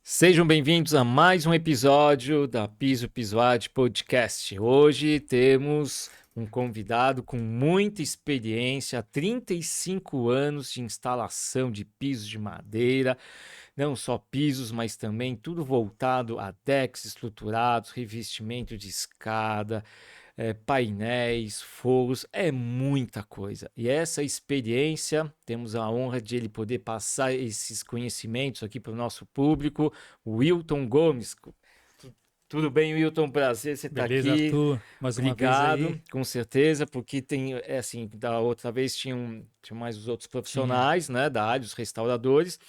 Sejam bem-vindos a mais um episódio da Piso Pisoade Podcast. Hoje temos um convidado com muita experiência, 35 anos de instalação de pisos de madeira, não só pisos, mas também tudo voltado a decks estruturados, revestimento de escada, painéis, forros, é muita coisa. E essa experiência, temos a honra de ele poder passar esses conhecimentos aqui para o nosso público, o Wilton Gomes. Tudo bem, Wilton? Prazer você estar aqui. Beleza, Arthur. Mais uma vez Obrigado, aí. com certeza, porque tem, assim, da outra vez tinham mais os outros profissionais, né, da área, os restauradores,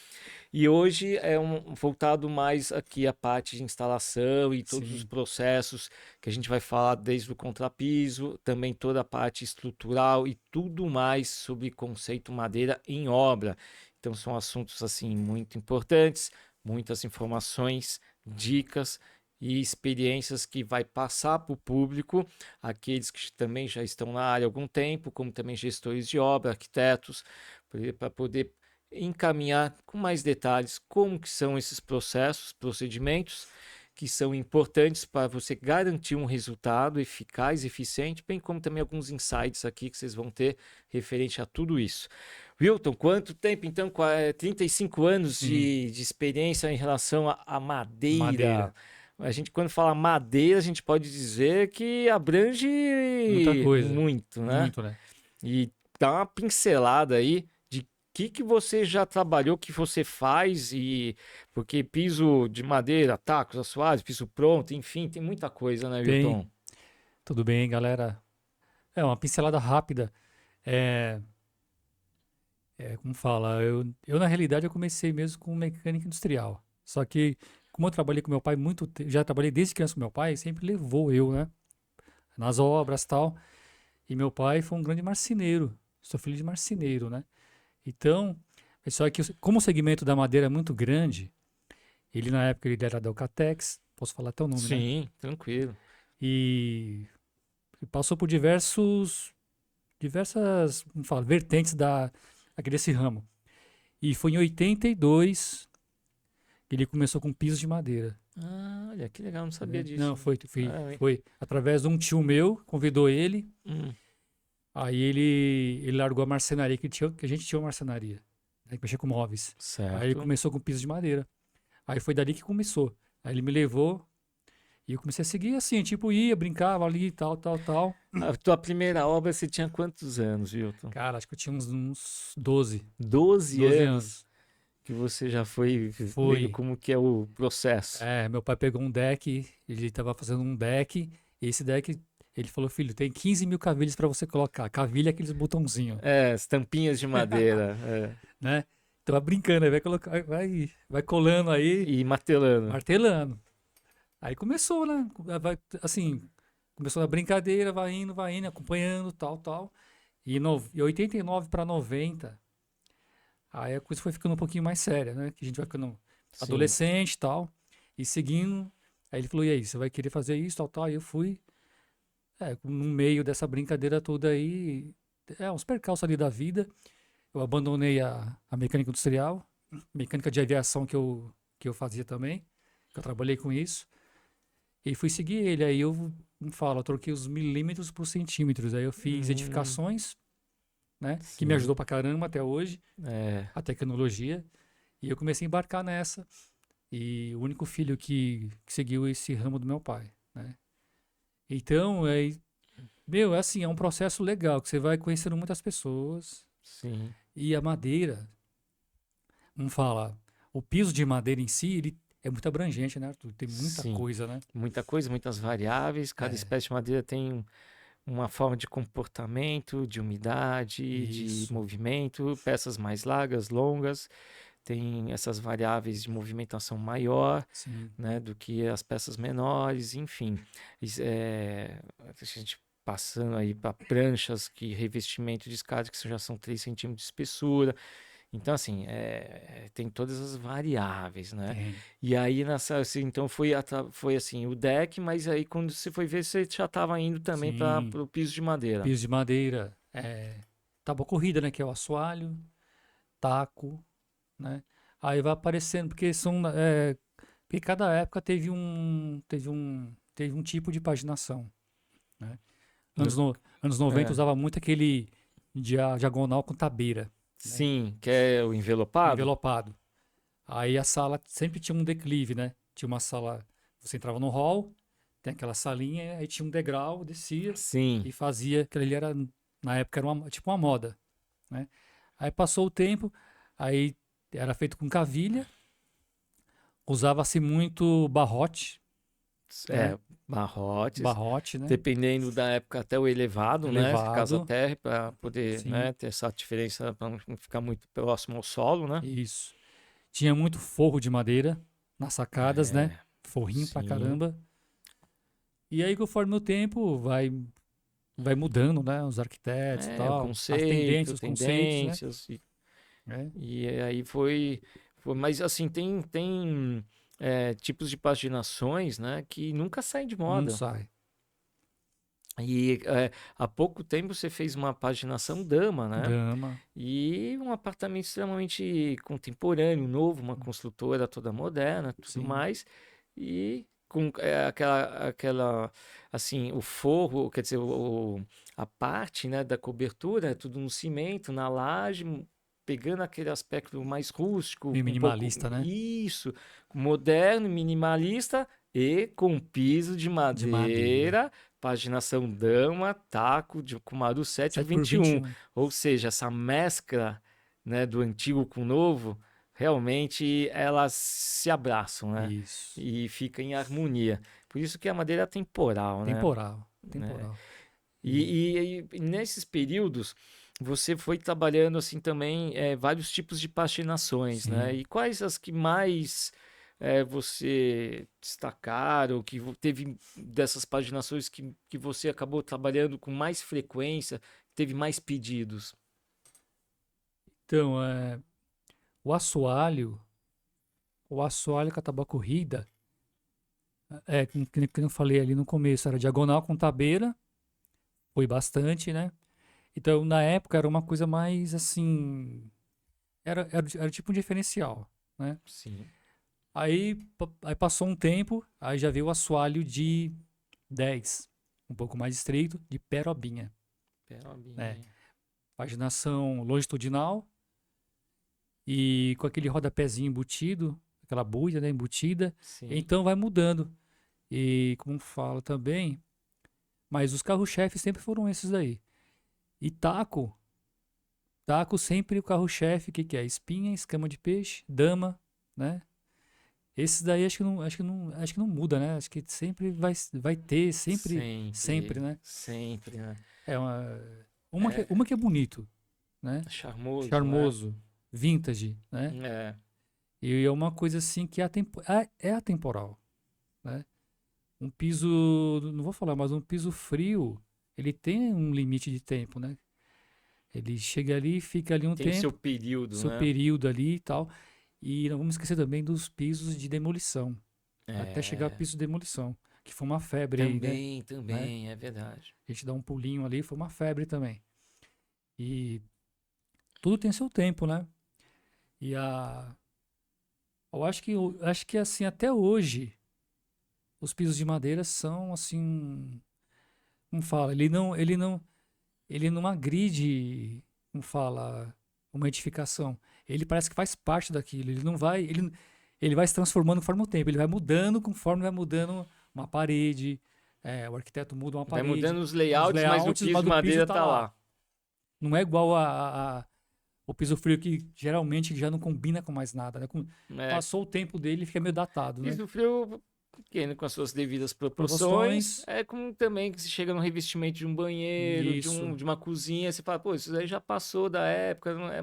e hoje é voltado mais aqui a parte de instalação e todos os Sim. processos que a gente vai falar desde o contrapiso, também toda a parte estrutural e tudo mais sobre conceito madeira em obra. Então são assuntos assim muito importantes, muitas informações, dicas e experiências que vai passar para o público, aqueles que também já estão na área há algum tempo, como também gestores de obra, arquitetos, para poder encaminhar com mais detalhes como que são esses processos, procedimentos que são importantes para você garantir um resultado eficaz, eficiente, bem como também alguns insights aqui que vocês vão ter referente a tudo isso. Wilton, quanto tempo então? 35 anos de experiência em relação à madeira. Madeira. A gente, quando fala madeira, a gente pode dizer que abrange Muita coisa. muito, né? Muito, né? E dá uma pincelada aí de que você já trabalhou, que você faz, e porque piso de madeira, tacos, assoalhos, piso pronto, enfim, tem muita coisa, né, Tem. Wilton? Tudo bem, galera? É uma pincelada rápida. É, como fala, eu na realidade eu comecei mesmo com mecânica industrial. Só que, como eu trabalhei com meu pai muito tempo, já trabalhei desde criança com meu pai, sempre levou eu, né? Nas obras e tal. E meu pai foi um grande marceneiro. Sou filho de marceneiro, né? Então, só que como o segmento da madeira é muito grande, ele na época ele era da Alcatex, posso falar até o nome, né? Sim, tranquilo. E passou por diversas, como fala, vertentes aqui desse ramo. E foi em 82 que ele começou com pisos de madeira. Ah, olha, que legal, não sabia Né? disso. Não, foi, foi, Ah, foi através de um tio meu, convidou ele, hum, aí ele largou a marcenaria, que a gente tinha uma marcenaria, né, que mexia com móveis. Aí ele certo. começou com pisos de madeira. Aí foi dali que começou. Aí ele me levou e eu comecei a seguir assim, tipo, ia, brincava ali, tal, tal, tal. A tua primeira obra, você tinha quantos anos, Wilton? Cara, acho que eu tinha uns 12, 12 12 anos anos. que você já foi vendo Foi. como que é o processo. Meu pai pegou um deck, ele tava fazendo um deck, e esse deck, ele falou, filho, tem 15 mil cavilhas para você colocar. Cavilha é aqueles botãozinhos, É, as tampinhas de madeira. né? Então vai brincando, aí vai colocar, vai colando aí, E martelando. martelando. Aí começou, né? Assim, começou na brincadeira, vai indo, acompanhando, tal, tal. E 89 para 90, aí a coisa foi ficando um pouquinho mais séria, né? Que a gente vai ficando Sim. adolescente e tal, e seguindo. Aí ele falou, e aí, você vai querer fazer isso, tal, tal. Aí eu fui, no meio dessa brincadeira toda aí, uns percalços ali da vida. Eu abandonei a mecânica industrial, mecânica de aviação que eu fazia também, que eu trabalhei com isso. E fui seguir ele. Aí eu, como falo, eu troquei os milímetros por centímetros. Aí eu fiz Hum, edificações, né? Que me sim. ajudou pra caramba até hoje, É. a tecnologia. E eu comecei a embarcar nessa. E o único filho que seguiu esse ramo do meu pai, né? Então, é assim, é um processo legal, que você vai conhecendo muitas pessoas. Sim. E a madeira, vamos falar, o piso de madeira em si, ele é muito abrangente, né, Arthur? Tem muita Sim. coisa, né? Muita coisa, muitas variáveis. Cada É, espécie de madeira tem uma forma de comportamento, de umidade, de isso, movimento, peças mais largas, longas, tem essas variáveis de movimentação maior, sim. né, do que as peças menores, enfim. A gente passando aí para pranchas que revestimento de escada que já são 3 centímetros de espessura. Então, assim, tem todas as variáveis, né? Tem. E aí, assim, então foi assim, o deck, mas aí quando você foi ver, você já estava indo também para Sim. o piso de madeira. Piso de madeira. Tábua corrida, né? Que é o assoalho, taco, né? Aí vai aparecendo, porque porque cada época teve um tipo de paginação, né? No- Anos 90 é, usava muito aquele diagonal com tabeira, né? sim, que é o envelopado? Envelopado. Aí a sala sempre tinha um declive, né? Tinha uma sala, você entrava no hall, tem aquela salinha, aí tinha um degrau, descia Sim, e fazia, aquilo ali era, na época era tipo uma moda, né? Aí passou o tempo, aí era feito com cavilha, usava-se muito barrote, né? é, barrotes, Barrote, né? dependendo da época até o elevado, né? Casa Elevado, térrea, para poder, sim, né, ter essa diferença, para não ficar muito próximo ao solo, né? isso. Tinha muito forro de madeira nas sacadas, né? É, Forrinho pra sim. caramba. E aí, conforme o tempo vai mudando, né? Os arquitetos e O tal, as tendências, conceito, os conceitos, né? tendências, É, e aí mas assim, tem tipos de paginações, né, que nunca saem de não moda. sai. E há pouco tempo você fez uma paginação dama, né? Dama, E um apartamento extremamente contemporâneo, novo, uma construtora toda moderna, tudo sim. mais. E com assim, o forro, quer dizer, a parte, né, da cobertura, é tudo no cimento, na laje, pegando aquele aspecto mais rústico, Meio um pouco minimalista, né? isso, moderno, minimalista e com piso de De madeira. madeira, paginação dama, taco de Kumaru 7 7 por 21. 21. Ou seja, essa mescla, né, do antigo com o novo, realmente elas se abraçam, né? Isso. E fica em harmonia. Por isso que a madeira é temporal, né? Temporal. Né? Temporal. E, E nesses períodos você foi trabalhando assim também vários tipos de paginações, né? sim. E quais as que mais você destacaram, que teve dessas paginações que você acabou trabalhando com mais frequência, teve mais pedidos? Então, o assoalho, com a tábua corrida, que eu falei ali no começo, era diagonal com tabeira, foi bastante, né? Então, na época, era uma coisa mais assim. Era tipo um diferencial, né? Sim. Aí passou um tempo, aí já veio o assoalho de 10, um pouco mais estreito, de perobinha, né? Perobinha. Paginação longitudinal e com aquele rodapézinho embutido, aquela buia, né, embutida. Sim. Então vai mudando. E como fala também, mas os carro-chefes sempre foram esses daí. E taco sempre o carro-chefe, que é? Espinha, escama de peixe, dama, né? Esses daí acho que não muda, né? Acho que sempre vai ter, sempre, Sempre, né? sempre, né? É É uma que é bonito, né? charmoso, né? Charmoso, vintage, né? É, E é uma coisa assim que é atemporal, né? Um piso, não vou falar, mas um piso frio, ele tem um limite de tempo, né? Ele chega ali, fica ali um tem o seu tempo, período, seu né? período ali e tal. E não vamos esquecer também dos pisos de demolição, até chegar ao É, piso de demolição, que foi uma febre aí, também, né? também, é verdade. A gente dá um pulinho ali, foi uma febre também. E tudo tem seu tempo, né? E eu acho que assim, até hoje, os pisos de madeira são assim, como fala, ele não agride, como fala, uma edificação. Ele parece que faz parte daquilo. Ele vai se transformando conforme o tempo. Ele vai mudando conforme vai mudando uma parede. O arquiteto muda uma Vai mudando parede, os os layouts, mas o layouts, piso mas de o piso madeira tá tá lá. lá. Não é igual o piso frio que geralmente já não combina com mais nada, né? Né? Passou o tempo dele, fica meio datado, né? Piso frio pequeno com as suas devidas proporções. Proporções, É como também que se chega no revestimento de um banheiro, isso, de uma cozinha, você fala, pô, isso aí já passou da época, não é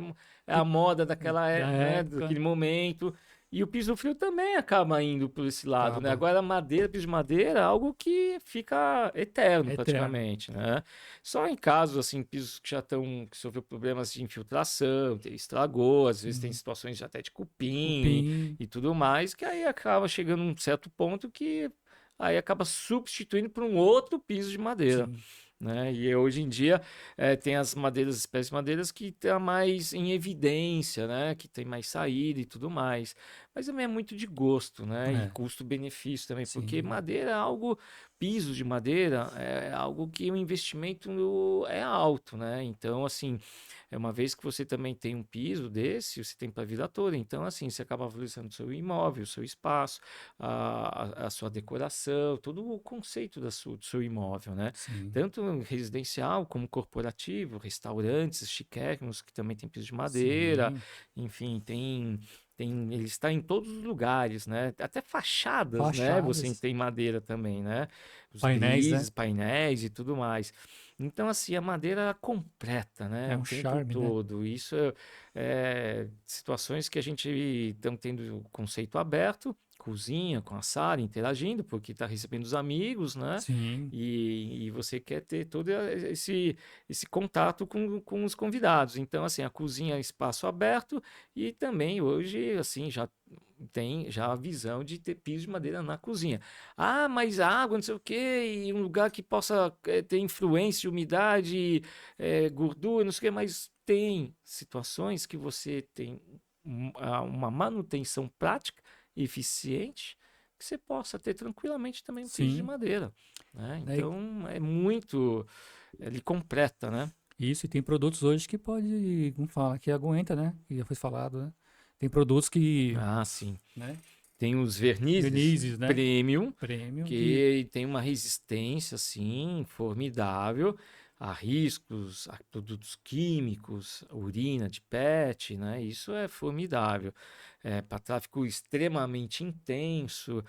a moda daquela, da né, época. daquele momento. E o piso frio também acaba indo por esse lado, né? Acaba. Agora, madeira, piso de madeira, é algo que fica eterno É eterno. praticamente, né? Só em casos, assim, pisos que já estão, que sofreu problemas de infiltração, estragou, às vezes tem Sim. situações até de cupim Cupim. e tudo mais, que aí acaba chegando a um certo ponto que aí acaba substituindo por um outro piso de madeira. Sim. Né? E hoje em dia tem as madeiras, espécies de madeiras que estão mais em evidência, né? Que tem mais saída e tudo mais. Mas também é muito de gosto, né? E É. custo-benefício também, porque Sim. madeira é algo, piso de madeira é algo que o investimento é alto, né? Então, assim, é uma vez que você também tem um piso desse, você tem para a vida toda. Então, assim, você acaba valorizando o seu imóvel, o seu espaço, a sua decoração, todo o conceito do seu imóvel, né? Sim. Tanto residencial como corporativo, restaurantes chiquérrimos que também tem piso de madeira, Sim. enfim, ele está em todos os lugares, né? Até fachadas, né? Você Fachadas. tem madeira também, né? Os Painéis, né? grises, painéis e tudo mais. Então, assim, a madeira completa, né? É O um tempo charme, né? todo. Isso é situações que a gente estamos tendo o conceito aberto, cozinha com a sala, interagindo, porque está recebendo os amigos, né? Sim. E você quer ter todo esse contato com os convidados. Então, assim, a cozinha é espaço aberto e também hoje, assim, já tem já a visão de ter piso de madeira na cozinha. Ah, mas água, não sei o quê, e um lugar que possa ter influência de umidade, gordura, não sei o quê, mas tem situações que você tem uma manutenção prática e eficiente que você possa ter tranquilamente também um piso de Sim. madeira, né? Daí, Então é muito, ele completa, né? isso, e tem produtos hoje que pode, como fala, que aguenta, né? Que já foi falado, né? Tem produtos que, Ah, sim. né? Tem os vernizes Vernizes, né? premium, Premium que, que tem uma resistência assim formidável a riscos, a produtos químicos, urina de PET, né? Isso é formidável. Para tráfego extremamente intenso,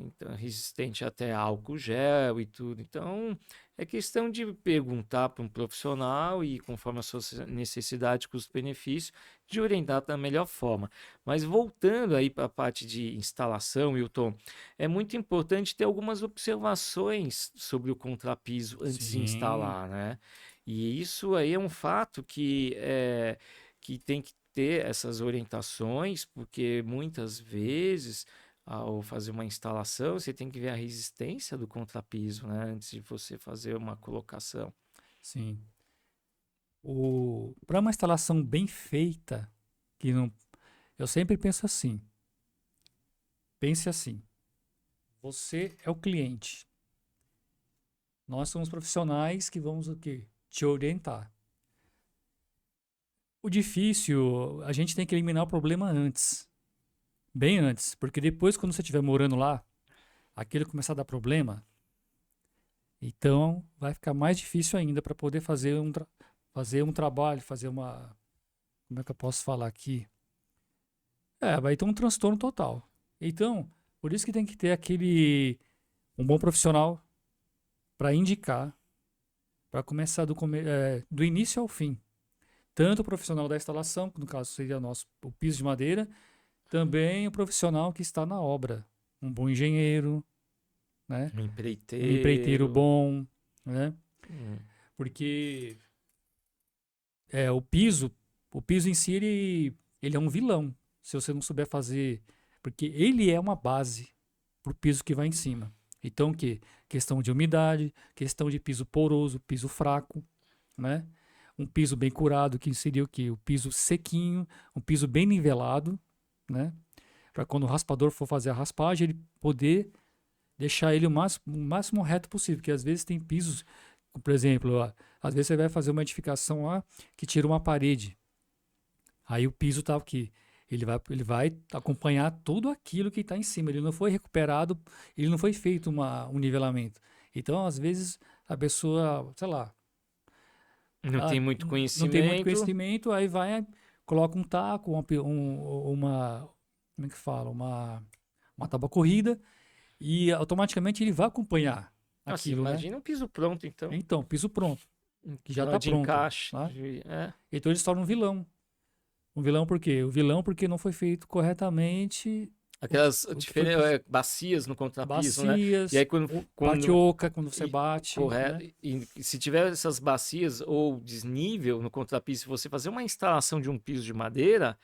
então, resistente até a álcool gel e tudo. Então, é questão de perguntar para um profissional e, conforme a sua necessidade, custo-benefício, de orientar da melhor forma. Mas voltando aí para a parte de instalação, Wilton, é muito importante ter algumas observações sobre o contrapiso antes de sim, instalar, né? E isso aí é um fato que tem que ter essas orientações, porque muitas vezes, ao fazer uma instalação, você tem que ver a resistência do contrapiso, né? Antes de você fazer uma colocação. sim. Para uma instalação bem feita, que não, eu sempre penso assim, pense assim, você é o cliente, nós somos profissionais que vamos o quê? Te orientar. O difícil, a gente tem que eliminar o problema antes, bem antes, porque depois quando você estiver morando lá, aquilo começar a dar problema, então vai ficar mais difícil ainda para poder fazer um trabalho, fazer uma, como é que eu posso falar aqui? Vai ter um transtorno total. Então, por isso que tem que ter um bom profissional para indicar, para começar do início ao fim. Tanto o profissional da instalação, que no caso seria o piso de madeira, também o profissional que está na obra. Um bom engenheiro, né? Um Um empreiteiro empreiteiro. bom, né? Hum. Porque é, o piso, o piso em si, ele é um vilão, se você não souber fazer. Porque ele é uma base para o piso que vai em cima. Então, o que? Questão de umidade, questão de piso poroso, piso fraco, né? Um piso bem curado, que seria o quê? O piso sequinho, um piso bem nivelado, né? Para quando o raspador for fazer a raspagem, ele poder deixar ele o máximo reto possível. Porque às vezes tem pisos, por exemplo, ó, às vezes você vai fazer uma edificação lá que tira uma parede. Aí o piso tá aqui. Ele vai acompanhar tudo aquilo que está em cima. Ele não foi recuperado, ele não foi feito um nivelamento. Então, às vezes, a pessoa, sei lá, Não tem muito não tem muito conhecimento. conhecimento, aí vai, coloca um taco, como é que fala? Uma tábua corrida, e automaticamente ele vai acompanhar Assim, aquilo, né? imagina um piso pronto, então. Então, piso pronto, que já Na hora está de pronto, encaixe. tá? É. Então ele se torna um vilão. Um vilão por quê? O vilão porque não foi feito corretamente Aquelas o que foi preciso. bacias no contrapiso, né? E Bacias, aí quando, parte quando oca quando você e- bate, correto, né? e se tiver essas bacias ou desnível no contrapiso, se você fazer uma instalação de um piso de madeira,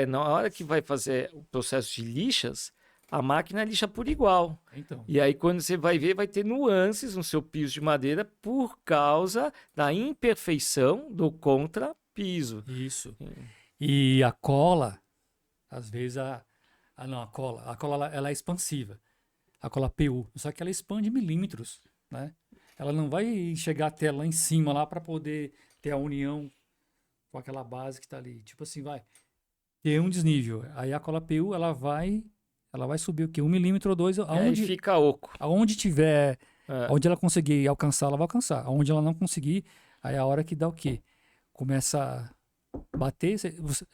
na hora que vai fazer o processo de lixas, a máquina lixa por igual. Então, E aí, quando você vai ver, vai ter nuances no seu piso de madeira por causa da imperfeição do contrapiso. isso. E a cola, às vezes não, a cola ela é expansiva. A cola PU, só que ela expande milímetros, né? Ela não vai chegar até lá em cima lá para poder ter a união com aquela base que está ali. Tipo assim, vai ter um desnível. Aí a cola PU ela vai subir o quê? 1 milímetro ou dois, E aí aonde fica oco. aonde tiver, É, aonde ela conseguir alcançar, ela vai alcançar. Aonde ela não conseguir, aí é a hora que dá o quê? Começa a bater,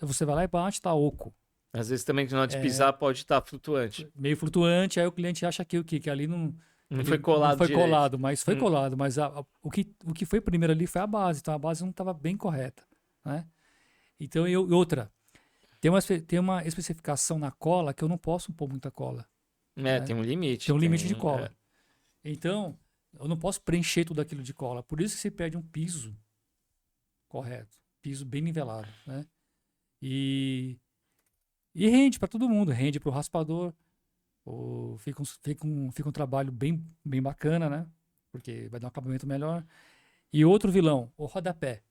você vai lá e bate, tá oco. às vezes também na hora de pisar pode estar flutuante. Meio flutuante, aí o cliente acha que o quê? Que ali não, que Não foi ele não colado foi direito. colado, mas foi Hum. colado. Mas o que foi primeiro ali foi a base, então a base não estava bem correta, né? Então, e outra, tem uma especificação na cola que eu não posso pôr muita cola, né? Tem um limite. Tem um limite de Tem, cola. Então, eu não posso preencher tudo aquilo de cola. Por isso que você pede um piso correto, piso bem nivelado, né? E, e rende para todo mundo, rende para o raspador, fica um trabalho bem, bem bacana, né? Porque vai dar um acabamento melhor. E outro vilão, o rodapé.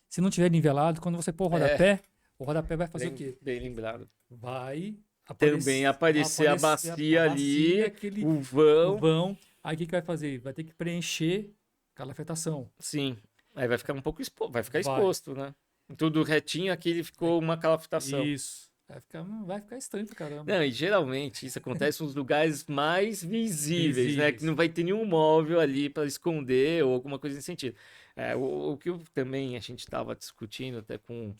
Se não tiver nivelado, quando você pôr é, o rodapé vai fazer o bem, quê? bem lembrado. Vai Também aparecer a aparecer a bacia bacia, ali, aquele o o vão, vão. Aí o que vai fazer? Vai ter que preencher aquela afetação. sim. Aí vai ficar um pouco vai ficar Vai. exposto, né? Tudo retinho, aqui ele ficou uma calafetação. Isso. Vai ficar estranho pra caramba. Não, e geralmente isso acontece nos lugares mais visíveis, né? Que Visíveis. não vai ter nenhum móvel ali para esconder ou alguma coisa nesse sentido. O que também a gente estava discutindo até com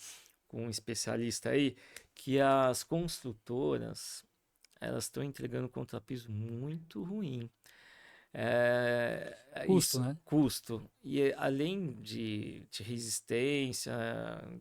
um especialista aí, que as construtoras elas estão entregando contrapiso muito ruim. Custo, Isso, né? custo. E além de resistência,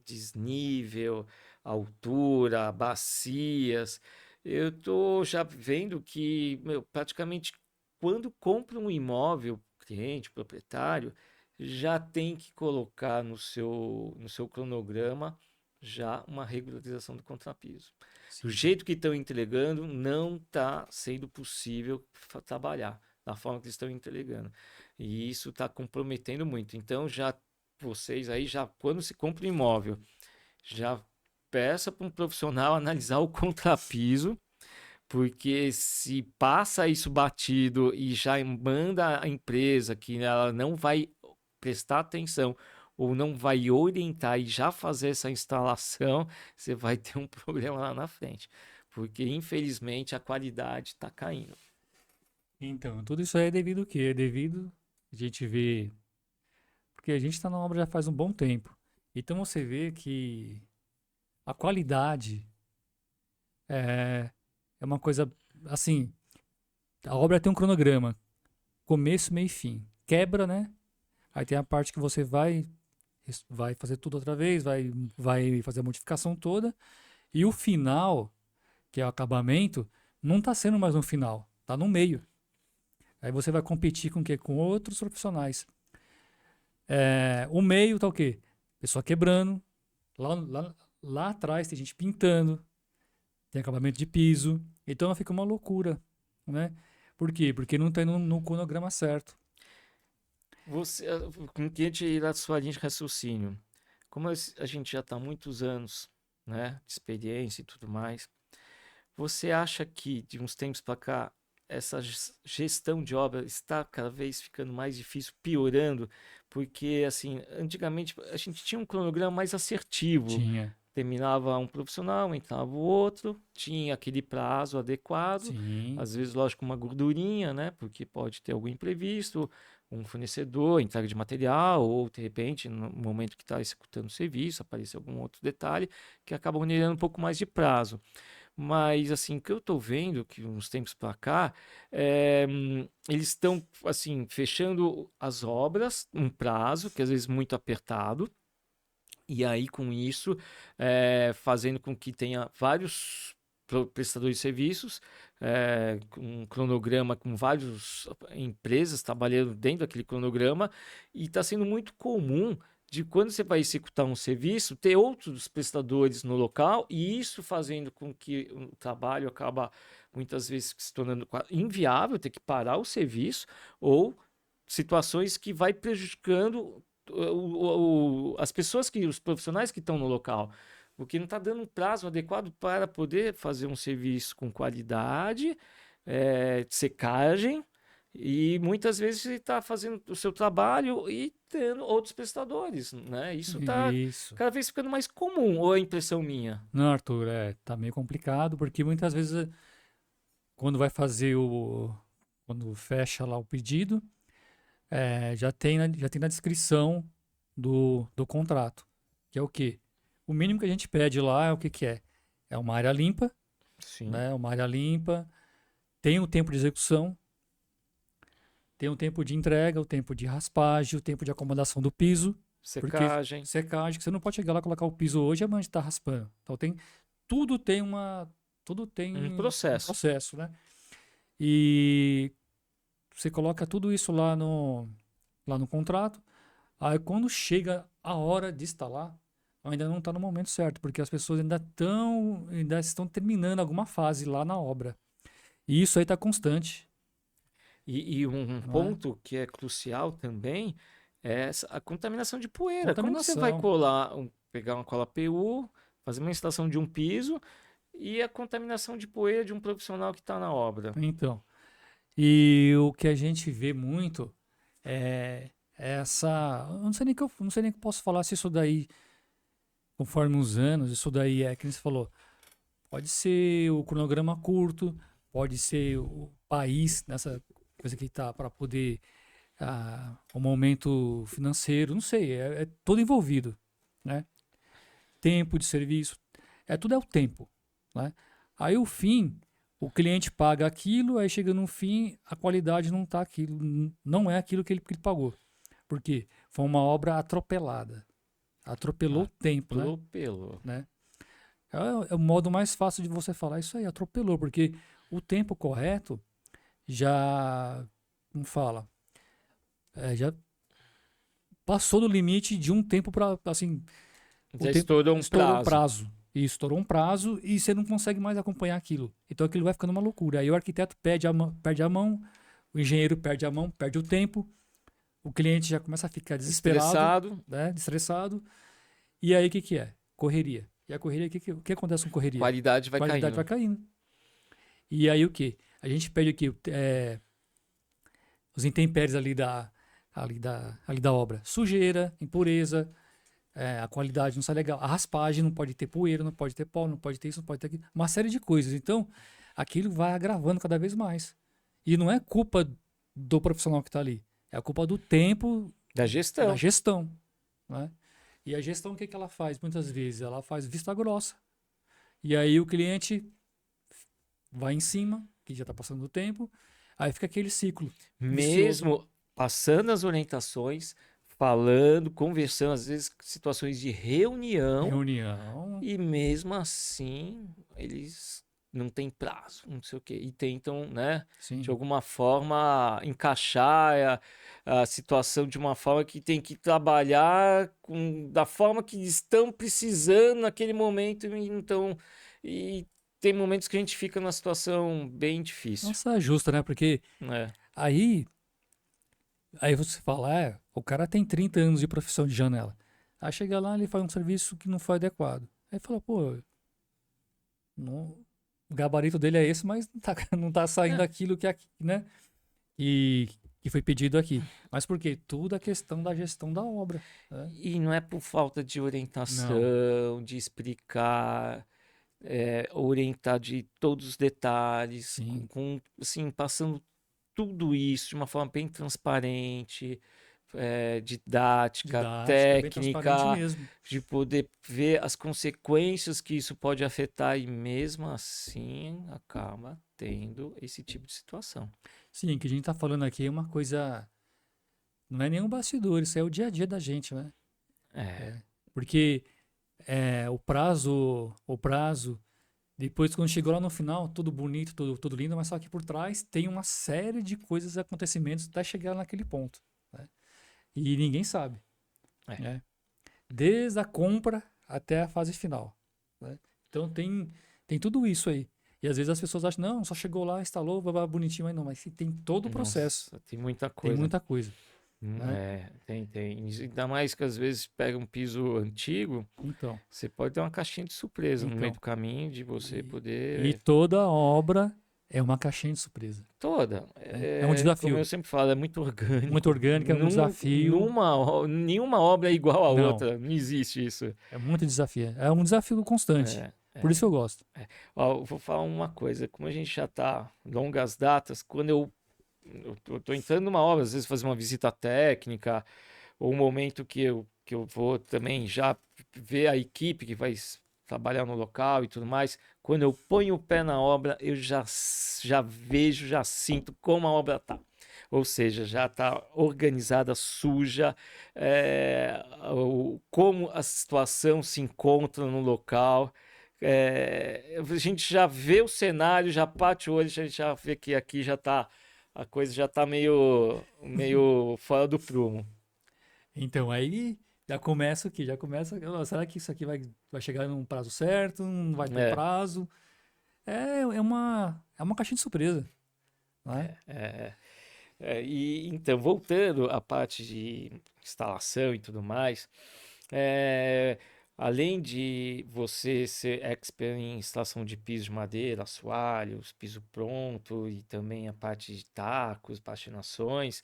desnível, altura, bacias, eu tô já vendo que, meu, praticamente quando compra um imóvel, cliente, proprietário, já tem que colocar no seu cronograma já uma regularização do contrapiso. Do Sim. jeito que estão entregando, não está sendo possível trabalhar da forma que eles estão entregando. E isso está comprometendo muito. Então, já vocês aí, já quando se compra um imóvel, já peça para um profissional analisar o contrapiso, porque se passa isso batido e já manda a empresa que ela não vai prestar atenção ou não vai orientar e já fazer essa instalação, você vai ter um problema lá na frente. Porque, infelizmente, a qualidade está caindo. Então, tudo isso aí é devido ao quê? É devido a gente ver. Porque a gente está na obra já faz um bom tempo. Então você vê que a qualidade é uma coisa assim. A obra tem um cronograma, começo, meio e fim. Quebra, né? Aí tem a parte que você vai fazer tudo outra vez, vai fazer a modificação toda. E o final, que é o acabamento, não está sendo mais no final, está no meio. Aí você vai competir com o quê? Com outros profissionais. O meio tá o quê? Pessoa quebrando. Lá atrás tem gente pintando, tem acabamento de piso. Então fica uma loucura, né? Por quê? Porque não está indo no cronograma certo. Você, com que tirar a sua linha de raciocínio? Como a gente já está há muitos anos, né, de experiência e tudo mais, você acha que de uns tempos para cá essa gestão de obra está cada vez ficando mais difícil, piorando? Porque assim, antigamente a gente tinha um cronograma mais assertivo. Tinha. Terminava um profissional, entrava o outro, tinha aquele prazo adequado, Sim. às vezes, lógico, uma gordurinha, né? Porque pode ter algum imprevisto, um fornecedor, entrega de material, ou de repente, no momento que está executando o serviço, aparecer algum outro detalhe que acaba onerando um pouco mais de prazo. Mas, assim, o que eu estou vendo, que uns tempos para cá, eles estão, assim, fechando as obras, um prazo, que às vezes muito apertado, E aí, com isso, fazendo com que tenha vários prestadores de serviços, com um cronograma com várias empresas trabalhando dentro daquele cronograma, e está sendo muito comum de quando você vai executar um serviço, ter outros prestadores no local, e isso fazendo com que o trabalho acaba muitas vezes se tornando inviável, ter que parar o serviço, ou situações que vai prejudicando as pessoas os profissionais que estão no local, porque não está dando um prazo adequado para poder fazer um serviço com qualidade, secagem, e muitas vezes você está fazendo o seu trabalho e tendo outros prestadores, né? Isso está Isso. cada vez ficando mais comum, ou é impressão minha? Não, Arthur, tá meio complicado, porque muitas vezes quando vai fazer quando fecha lá o pedido, já tem na descrição do contrato, que é o quê? O mínimo que a gente pede lá é o que que é? É uma área limpa, Sim. né? Uma área limpa, tem o tempo de execução, tem o tempo de entrega, o tempo de raspagem, o tempo de acomodação do piso, porque Secagem. secagem, que você não pode chegar lá e colocar o piso hoje e amanhã está raspando. Então tudo tem tudo tem Um um processo. processo, né? E você coloca tudo isso lá no contrato. Aí quando chega a hora de instalar, ainda não está no momento certo, porque as pessoas ainda estão terminando alguma fase lá na obra. E isso aí está constante, E um não é? ponto que é crucial também é a contaminação de poeira. Como que você vai Contaminação. colar, pegar uma cola PU, fazer uma instalação de um piso e a contaminação de poeira de um profissional que está na obra? Então, e o que a gente vê muito é essa. Eu não sei nem que eu posso falar se isso daí, conforme os anos, isso daí que nem você falou. Pode ser o cronograma curto, pode ser o país nessa coisa que está para poder o momento financeiro, não sei, é todo envolvido, né? Tempo de serviço, tudo é o tempo, né? Aí o fim, o cliente paga aquilo, aí chega no fim, a qualidade não tá aquilo, não é aquilo que ele pagou. Por quê? Foi uma obra atropelada. Atropelou o tempo, né? Atropelou. né? É o modo mais fácil de você falar isso aí, atropelou, porque o tempo correto já, não fala, já passou do limite de um tempo para, assim, o Já tempo estourou um estourou um prazo. prazo. E estourou um prazo e você não consegue mais acompanhar aquilo. Então aquilo vai ficando uma loucura. Aí o arquiteto perde a mão, o engenheiro perde a mão, perde o tempo, o cliente já começa a ficar desesperado, Estressado, né, estressado. E aí o que que é? Correria. E a correria, o que acontece com correria? qualidade vai Qualidade vai caindo. caindo. E aí o que? A gente pede aqui os intempéries ali da obra. Sujeira, impureza, a qualidade não sai legal. A raspagem não pode ter poeira, não pode ter pó, não pode ter isso, não pode ter aquilo. Uma série de coisas. Então, aquilo vai agravando cada vez mais. E não é culpa do profissional que está ali. É a culpa do tempo Da da gestão. gestão. Né? E a gestão, o que ela faz? Muitas vezes ela faz vista grossa. E aí o cliente vai em cima, que já está passando do tempo, aí fica aquele ciclo vicioso. Mesmo passando as orientações, falando, conversando, às vezes situações de reunião, Reunião, e mesmo assim eles não têm prazo, não sei o quê, e tentam, né, de sim. alguma forma encaixar a situação de uma forma que tem que trabalhar da forma que estão precisando naquele momento, e tem momentos que a gente fica numa situação bem difícil, Nossa, é justa, né? Porque né? aí, aí você fala, o cara tem 30 anos de profissão de janela. Aí chega lá, ele faz um serviço que não foi adequado. Aí fala, pô, o gabarito dele é esse, mas não tá saindo É, aquilo que, né? E que foi pedido aqui. Mas por quê? Tudo é questão da gestão da obra. Né? e não é por falta de Não. orientação, de explicar, orientar de todos os detalhes, Sim. assim, passando tudo isso de uma forma bem transparente, didática, Didática, bem transparente técnica, mesmo. de poder ver as consequências que isso pode afetar, e mesmo assim acaba tendo esse tipo de situação. Sim, o que a gente tá falando aqui é uma coisa. Não é nenhum bastidor, isso é o dia a dia da gente, né? É, É. Porque o prazo, depois quando chegou lá no final, tudo bonito, tudo lindo, mas só que por trás tem uma série de coisas, acontecimentos até chegar naquele ponto, né? E ninguém sabe, É. né? Desde a compra até a fase final, né? Então tem tudo isso aí. E às vezes as pessoas acham, não, só chegou lá, instalou, babá, bonitinho, mas não, mas tem todo o processo, Nossa, tem muita tem coisa. muita coisa, né? Tem. Ainda mais que às vezes pega um piso antigo, Então, você pode ter uma caixinha de surpresa no meio então, do caminho de você e poder. toda obra é uma caixinha de surpresa, Toda. né? É um Como eu desafio, sempre falo, é muito muito orgânico. orgânico, é um desafio, Nenhuma obra é igual a não, outra. Não existe isso. é muito desafio, é um desafio constante, É, por isso que eu gosto. Ó, eu vou falar uma coisa. Como a gente já tá longas datas, quando eu tô entrando numa obra, às vezes fazer uma visita técnica, ou um momento que eu vou também já ver a equipe que vai trabalhar no local e tudo mais. Quando eu ponho o pé na obra, eu já vejo, já sinto como a obra tá. Ou seja, já está organizada, suja, como a situação se encontra no local. A gente já vê o cenário, já bate o olho, a gente já vê que aqui já tá, a coisa já tá meio fora do prumo. Então aí já começa o quê? Já começa, será que isso aqui vai chegar num prazo certo? Não vai ter É, prazo? É uma caixinha de surpresa, né? é, e então, voltando à parte de instalação e tudo mais, é, além de você ser expert em instalação de piso de madeira, assoalhos, piso pronto e também a parte de tacos, patinações,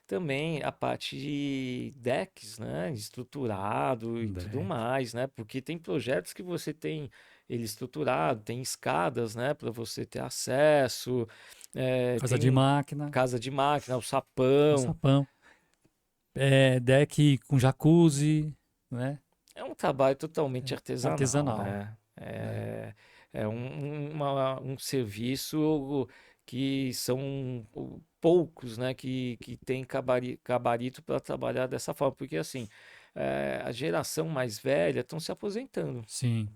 também a parte de decks, né, estruturado e tudo Deck. mais, né, porque tem projetos que você tem ele estruturado, tem escadas, né, para você ter acesso, Casa de tem máquina, casa de máquina, o um sapão. sapão. Deck com jacuzzi, né? É um trabalho totalmente artesanal, Artesanal, né? né? Um serviço que são poucos, né, que tem gabarito para trabalhar dessa forma, porque assim, a geração mais velha estão se aposentando. Sim,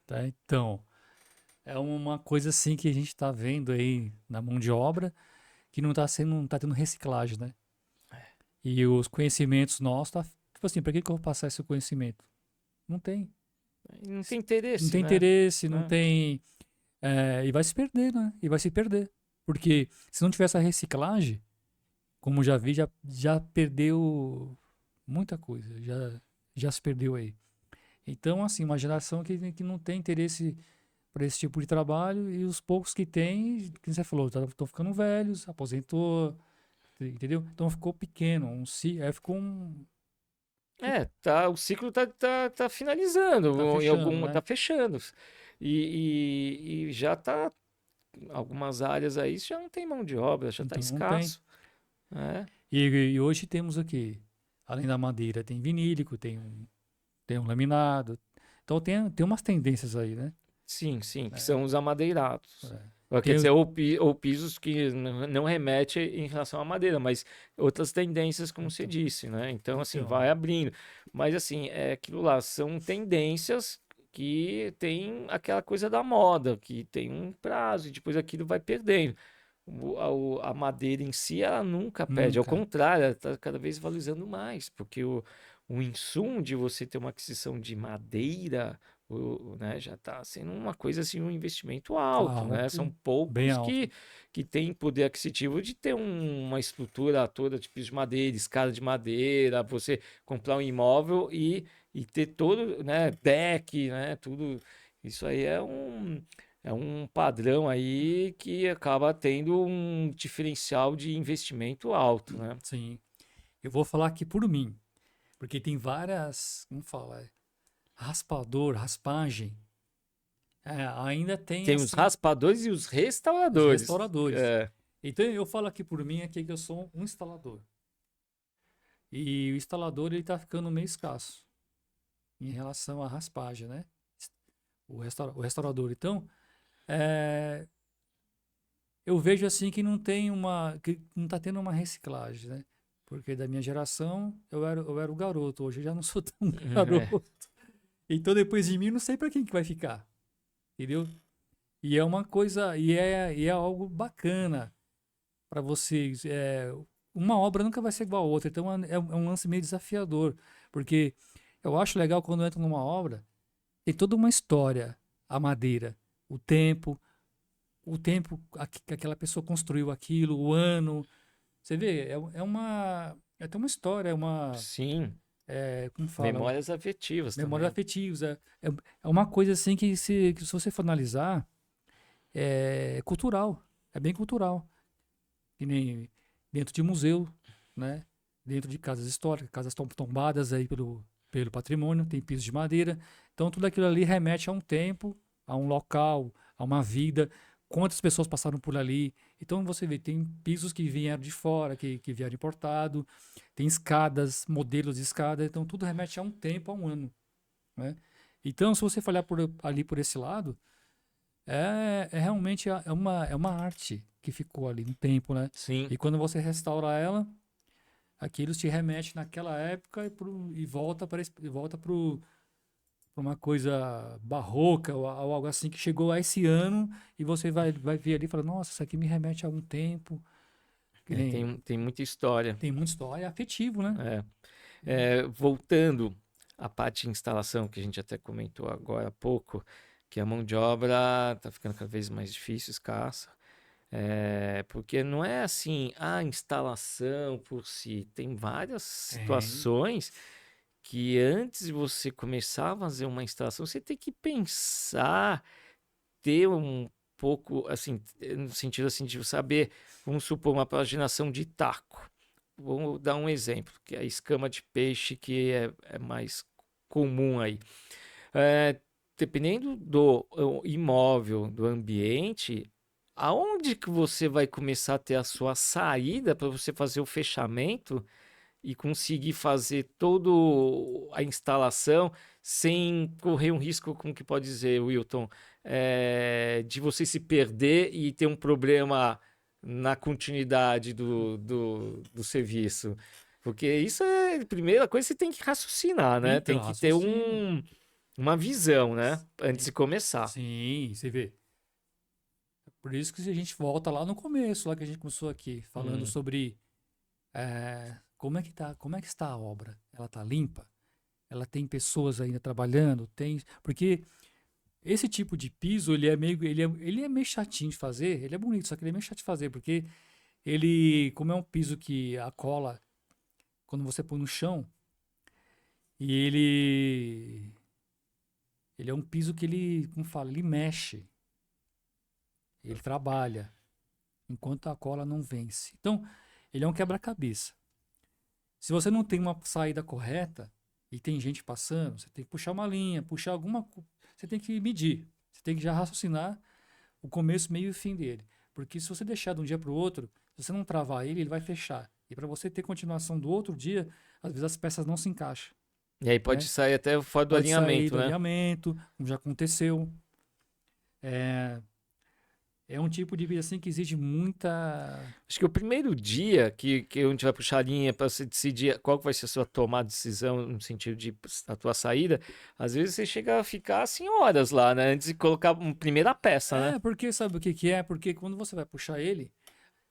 tá? Então, é uma coisa assim que a gente está vendo aí na mão de obra que não tá tendo reciclagem, né? E os conhecimentos nossos tá, tipo assim, para que eu vou passar esse conhecimento? Não tem. E não tem Não interesse, tem né? interesse, não É, tem. E vai se perder, né? E vai se perder. Porque se não tiver essa reciclagem, como já vi, já perdeu muita coisa. Já se perdeu aí. Então, assim, uma geração que não tem interesse para esse tipo de trabalho e os poucos que tem, que você falou, estão ficando velhos, aposentou, entendeu? Então ficou pequeno, ficou tá, o ciclo tá tá finalizando, fechando, tá né? fechando. E já tá algumas áreas aí já não tem mão de obra, já está Então não tem. escasso, né? E hoje temos aqui, além da madeira, tem vinílico, tem um laminado. Então tem umas tendências aí, né? Sim, sim, que É, são os amadeirados. é. Quer Tem, dizer, ou pisos que não remete em relação à madeira, mas outras tendências, como você então, disse, né? Então, assim, então, vai abrindo. Mas, assim, aquilo lá, são tendências que tem aquela coisa da moda, que tem um prazo, e depois aquilo vai perdendo. A madeira em si, ela nunca perde, ao nunca. contrário, ela está cada vez valorizando mais, porque o insumo de você ter uma aquisição de madeira, né, já está sendo uma coisa assim, um investimento alto, né? São Alto, bem poucos alto. que têm poder aquisitivo de ter uma estrutura toda de piso de madeira, escada de madeira, você comprar um imóvel e ter todo, né, deck, né, tudo. Isso aí é um padrão aí que acaba tendo um diferencial de investimento alto, né? Sim. Eu vou falar aqui por mim, porque tem várias, como fala, raspador, raspagem. Ainda tem Tem os assim raspadores e os os restauradores. restauradores. É, Então eu falo aqui por mim aqui que eu sou um instalador. E o instalador ele tá ficando meio escasso em relação à raspagem, né? O restaurador. Então, é, eu vejo assim que não tá tendo uma reciclagem, né? Porque da minha geração eu era o garoto, hoje eu já não sou tão é. garoto. Então depois de mim, não sei para quem que vai ficar, entendeu? E é uma coisa, e é algo bacana para vocês. Uma obra nunca vai ser igual a outra, então é um lance meio desafiador, porque eu acho legal quando eu entro numa obra, tem toda uma história, a madeira, o tempo, que aquela pessoa construiu aquilo, o ano. Você vê, é até uma história, Sim, como fala, memórias afetivas memórias também. afetivas. É uma coisa assim que se você for analisar, é cultural, é bem cultural. Que nem dentro de museu, né? Dentro de casas históricas, casas tombadas aí pelo patrimônio, tem pisos de madeira. Então tudo aquilo ali remete a um tempo, a um local, a uma vida. Quantas pessoas passaram por ali? Então você vê, tem pisos que vieram de fora, que vieram importado, tem escadas, modelos de escada, então tudo remete a um tempo, a um ano, né? Então, se você olhar ali por esse lado, realmente é uma arte que ficou ali um tempo, né? Sim. E quando você restaura ela, aquilo te remete naquela época e volta para uma coisa barroca ou algo assim que chegou a esse ano e você vai ver ali e fala, nossa, isso aqui me remete a um tempo que nem Tem muita história. tem muita história, é afetivo, né? É. Voltando à parte de instalação, que a gente até comentou agora há pouco, que a mão de obra está ficando cada vez mais difícil, escassa. Porque não é assim a instalação por si. Tem várias Tem. situações que antes de você começar a fazer uma instalação, você tem que pensar, ter um pouco, assim, no sentido assim de saber, vamos supor, uma paginação de taco. Vamos dar um exemplo, que é a escama de peixe, que é mais comum aí. É, dependendo do imóvel, do ambiente, aonde que você vai começar a ter a sua saída para você fazer o fechamento e conseguir fazer toda a instalação sem correr um risco, como que pode dizer, Wilton, de você se perder e ter um problema na continuidade do serviço. Porque isso é a primeira coisa que você tem que raciocinar, né? Então, Tem que ter raciocínio. uma visão, né? Antes Sim, de começar. sim, você vê. Por isso que a gente volta lá no começo, lá que a gente começou aqui, falando Hum, sobre como é que está a obra? Ela está limpa? Ela tem pessoas ainda trabalhando? Porque esse tipo de piso, ele é meio chatinho de fazer, ele é bonito, só que ele é meio chato de fazer, porque como é um piso que a cola, quando você põe no chão, e ele é um piso que como fala, ele mexe, ele trabalha, enquanto a cola não vence. Então, ele é um quebra-cabeça. Se você não tem uma saída correta e tem gente passando, você tem que puxar uma linha, puxar você tem que medir. Você tem que já raciocinar o começo, meio e fim dele. Porque se você deixar de um dia para o outro, se você não travar ele, ele vai fechar. E para você ter continuação do outro dia, às vezes as peças não se encaixam, E aí pode né? sair até fora do Pode sair alinhamento, do né? alinhamento, como já aconteceu. É, é um tipo de vida assim que exige muita. Acho que o primeiro dia que a gente vai puxar a linha para você decidir qual que vai ser a sua tomada de decisão no sentido de a tua saída, às vezes você chega a ficar assim horas lá, né? Antes de colocar uma primeira peça, né? Porque sabe o que que é? Porque quando você vai puxar ele,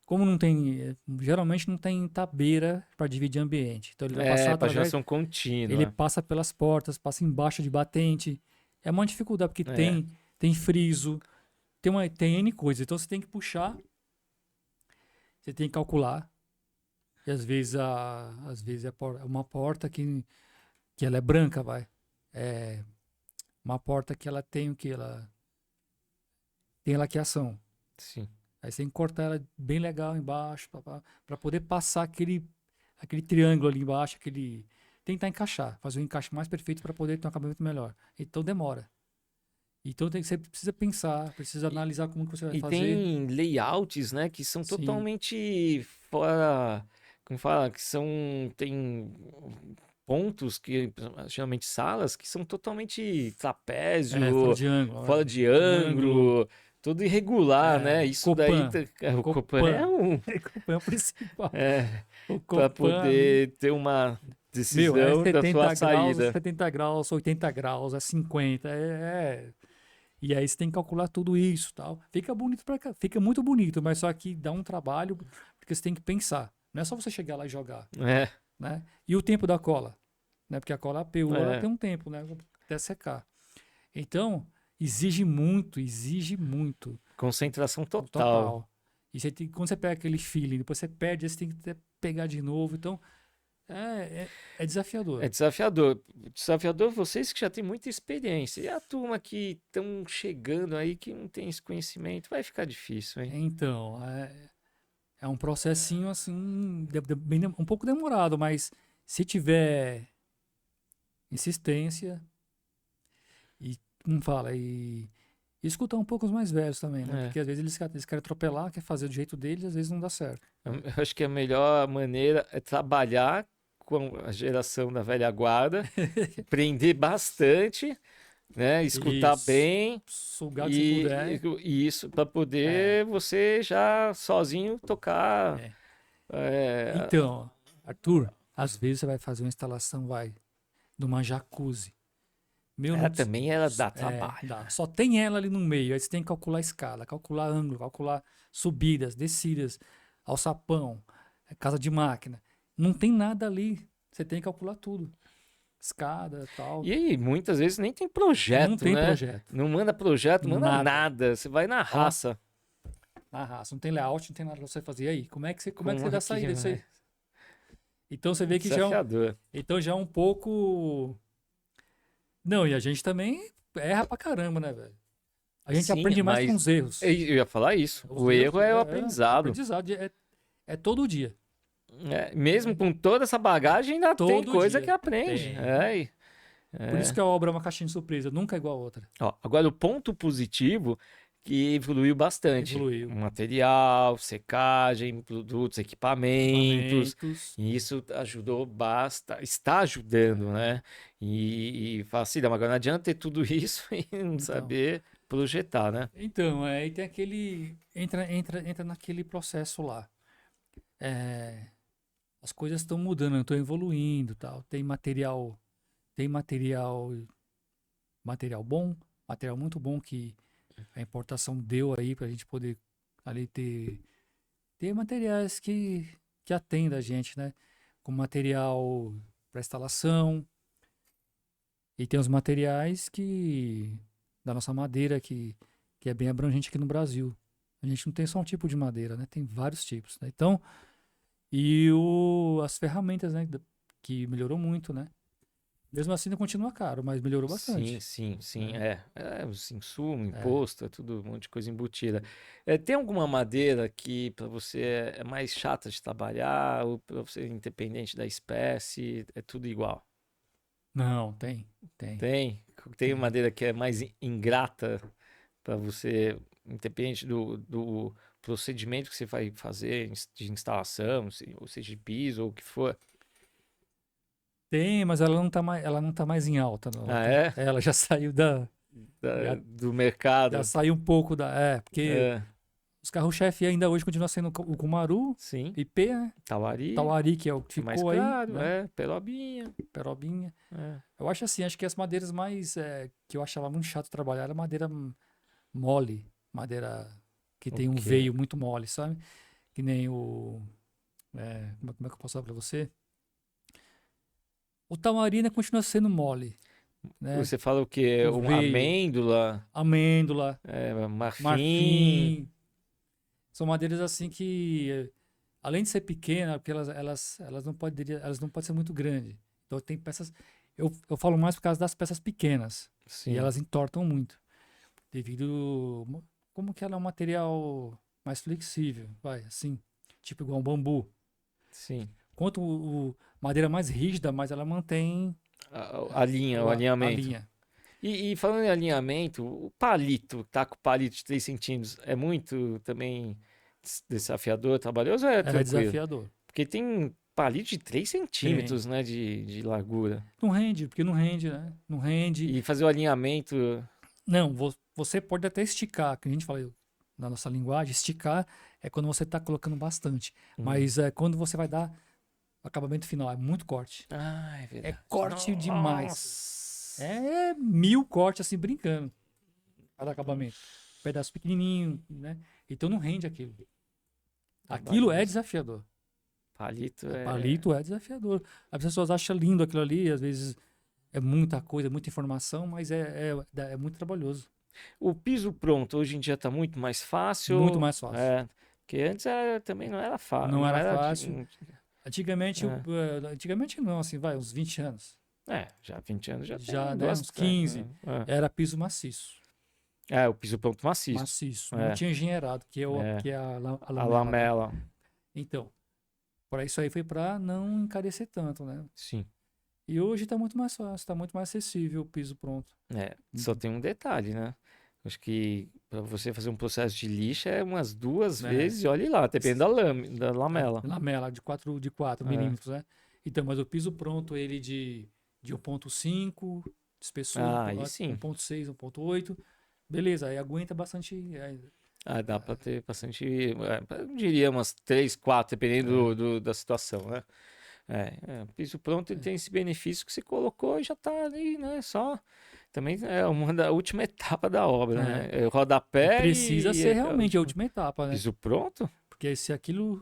como não tem, geralmente não tem tabeira para dividir ambiente. Então ele vai passar através, Paginação ele contínua. passa pelas portas, passa embaixo de batente. É uma dificuldade porque É, tem friso, tem N coisa. Então você tem que puxar, você tem que calcular. E às vezes uma porta que ela é branca, vai. É uma porta que ela tem o que ela tem laqueação. sim. Aí você tem que cortar ela bem legal embaixo para poder passar aquele triângulo ali embaixo, tentar encaixar, fazer o encaixe mais perfeito para poder ter um acabamento melhor. Então demora. Então você precisa pensar, precisa E, analisar como que você vai e fazer. tem layouts, né, que são Sim, totalmente fora, como fala, tem pontos que, geralmente salas, que são totalmente fora trapézio, de ângulo, fora de triângulo, ângulo, tudo irregular, né? Isso daí, Copan, o Copan é Copan, Copan é o principal. é, O para Copan ali, poder ter uma Meu, é decisão da sua 70 graus, saída. 70 graus, 80 graus, é 50, E aí você tem que calcular tudo isso, tal. Fica muito bonito, mas só que dá um trabalho, porque você tem que pensar. Não é só você chegar lá e jogar, É, né? E o tempo da cola, né? Porque a cola a PU, ela é. tem um tempo, né? Até secar. Então, exige muito, Concentração total. total. E quando você pega aquele feeling, depois você perde, aí você tem que até pegar de novo. Então, é É desafiador. desafiador. Desafiador vocês que já têm muita experiência. E a turma que estão chegando aí, que não tem esse conhecimento, vai ficar difícil, hein? Então, é um processinho assim, um pouco demorado, mas se tiver insistência e, como fala, e escutar um pouco os mais velhos também, né? É. Porque às vezes eles querem atropelar, quer fazer do jeito deles, às vezes não dá certo. Eu acho que a melhor maneira é trabalhar com a geração da velha guarda, aprender bastante, né? Escutar Isso. bem Sugar que você puder. e isso para É, poder você já sozinho tocar. é. É, Então, Arthur, às vezes você vai fazer uma instalação, de uma jacuzzi. Meu, não, também ela dá trabalho. dá. Só tem ela ali no meio. Aí você tem que calcular a escala, calcular ângulo, calcular subidas, descidas, alçapão, casa de máquina. Não tem nada ali. Você tem que calcular tudo. Escada, tal. E aí, muitas vezes nem tem Não projeto, tem né? projeto. Não manda projeto, manda Nada. nada. Você vai na Ó, raça. na raça. Não tem layout, não tem nada pra você fazer. E aí, como é que você Como dá é que saída disso é? aí? Então você vê que Desafiador. então já é um pouco. Não, e a gente também erra pra caramba, né, velho? A gente Sim, aprende mais com mas os erros. eu ia falar isso. Os O erros erro é o é aprendizado. aprendizado. É todo dia. Mesmo com toda essa bagagem, ainda tem Todo coisa que dia. aprende. Tem. Por isso É. que a obra é uma caixinha de surpresa. Nunca é igual a outra. Ó, agora, o ponto positivo que evoluiu bastante. Evoluiu. Material, secagem, produtos, equipamentos. Equipamentos. E isso ajudou bastante, está ajudando, né? E fala assim, "Não, agora não adianta ter tudo isso e não Então. saber projetar, né? Então, aí tem aquele. Entra naquele processo lá. É, as coisas estão mudando, estão evoluindo, tal. Tem material bom, material muito bom que a importação deu aí para a gente poder ali ter materiais que atendam a gente, né? Com material para instalação e tem os materiais da nossa madeira que é bem abrangente aqui no Brasil. A gente não tem só um tipo de madeira, né? Tem vários tipos, né? Então, as ferramentas, né? Que melhorou muito, né? Mesmo assim, ainda continua caro, mas melhorou Sim, bastante, sim, sim. né? Os insumos, É. imposto, é tudo um monte de coisa embutida. Tem alguma madeira que para você é mais chata de trabalhar, ou para você, independente da espécie, é tudo igual? Não, tem, Tem? Tem tem. madeira que é mais ingrata para você, independente do procedimento que você vai fazer de instalação, ou seja, de piso ou o que for. Tem, mas ela não tá mais em alta, não. Ah, é? Ela já saiu já, Do já mercado? saiu um pouco porque É, os carros-chefe ainda hoje continuam sendo o Kumaru, sim. IP, né? Tawari, Tawari, que é o que é mais ficou aí, claro, né? perobinha. Perobinha. É. Eu acho assim, acho que as madeiras mais que eu achava muito chato trabalhar era madeira mole, madeira que tem um Ok. veio muito mole, sabe? Que nem como é que eu posso falar pra você? O tamarina continua sendo mole, né? Você fala o quê? O Uma veio, amêndola, amêndola, marfim. marfim, são madeiras assim que, além de ser pequena, porque elas não podem ser muito grandes. Então tem peças, eu falo mais por causa das peças pequenas, e Sim, elas entortam muito, como que ela é um material mais flexível, vai, assim, tipo igual um bambu. sim. Quanto madeira mais rígida, mais ela mantém A linha, o a alinhamento. linha. E falando em alinhamento, o palito, tá com palito de 3 centímetros, é muito também desafiador, trabalhoso ou é É tranquilo? desafiador. Porque tem palito de 3 Tem. centímetros, né, de largura. Não rende, porque não rende, né? Não rende. E fazer o alinhamento, Não, você pode até esticar, que a gente fala na nossa linguagem, esticar é quando você está colocando bastante. hum, Mas é quando você vai dar acabamento final, é muito corte. Ah, é É verdade. corte demais. Nossa. É 1000 cortes assim, brincando. Cada acabamento. Pedaço pequenininho, né? Então não rende aquilo. Aquilo é Trabalhoso. desafiador. Palito A é. palito é desafiador. As pessoas acham lindo aquilo ali, às vezes é muita coisa, muita informação, mas é muito trabalhoso. O piso pronto hoje em dia tá muito mais Muito fácil. mais fácil. É. Porque antes também não era fácil. Não Não era era. fácil. Antigamente, É. antigamente não, assim, vai, uns 20 anos. Já 20 anos já Já, tem né, duas. uns 15, É. era piso maciço. O piso pronto maciço. Maciço. Não É. tinha engenheirado, É. que é a A lamela, né? lamela. Então, para isso aí foi para não encarecer tanto, né? Sim. E hoje tá muito mais fácil, tá muito mais acessível o piso pronto. Só tem um detalhe, né? Acho que para você fazer um processo de lixa é umas 2 É, vezes, e olhe lá, depende da lamela. lamela de 4 É. milímetros, né? Então, mas o piso pronto, ele de 1,5 de espessura, Aí sim. 1,6, 1,8, beleza, aí aguenta bastante. Dá para ter bastante, eu diria umas 3, 4, dependendo É, da situação, né? O piso pronto ele tem esse benefício que você colocou e já tá ali, né? Só também é uma da última etapa da obra, né? é. É o E rodapé precisa e ser é a realmente a última. última etapa, né? Piso pronto? Porque se aquilo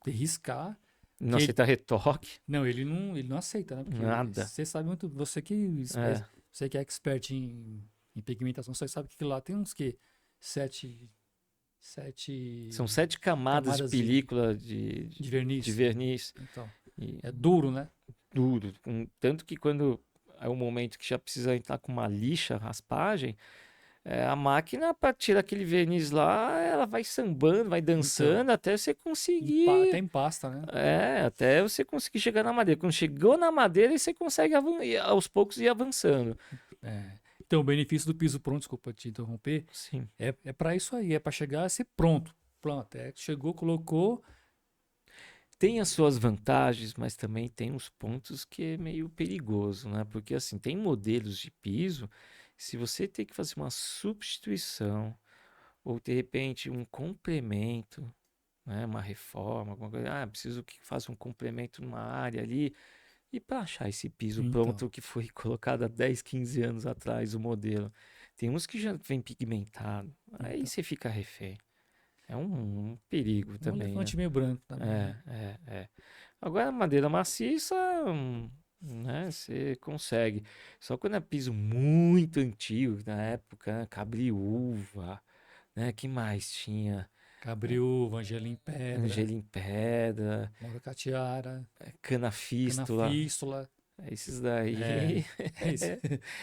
riscar, Não que ele, aceita retoque, não, ele não aceita, né? Porque nada. você sabe muito, É. você que é expert em pigmentação, você sabe que aquilo lá tem uns que sete, São sete 7 camadas de camadas de, película de, de de verniz. verniz. Então, E é duro, né? duro. Tanto que quando é o momento que já precisa entrar com uma lixa, raspagem, a máquina, para tirar aquele verniz lá, ela vai sambando, vai Então, dançando até você conseguir. até empasta, né? Até você conseguir chegar na madeira. Quando chegou na madeira, aí você consegue aos poucos ir avançando. É. Então, o benefício do piso pronto, desculpa te interromper, Sim. é para isso aí, é para chegar a ser pronto. Pronto, chegou, colocou. Tem as suas vantagens, mas também tem uns pontos que é meio perigoso, né? Porque assim, tem modelos de piso, se você tem que fazer uma substituição ou de repente um complemento, né? Uma reforma, alguma coisa, preciso que faça um complemento numa área ali, e para achar esse piso Então, pronto que foi colocado há 10, 15 anos atrás, o modelo. Tem uns que já vem pigmentado, aí então. você fica refém. É um perigo Um também, né? elefante meio branco também, É, né? é. Agora, a madeira maciça, né, você consegue. Só quando é piso muito antigo, na época, né, cabriúva, né, que mais tinha? Cabriúva, Angela em pedra, Angela em pedra, Morocatiara, canafístula, Canafístula, esses é, daí,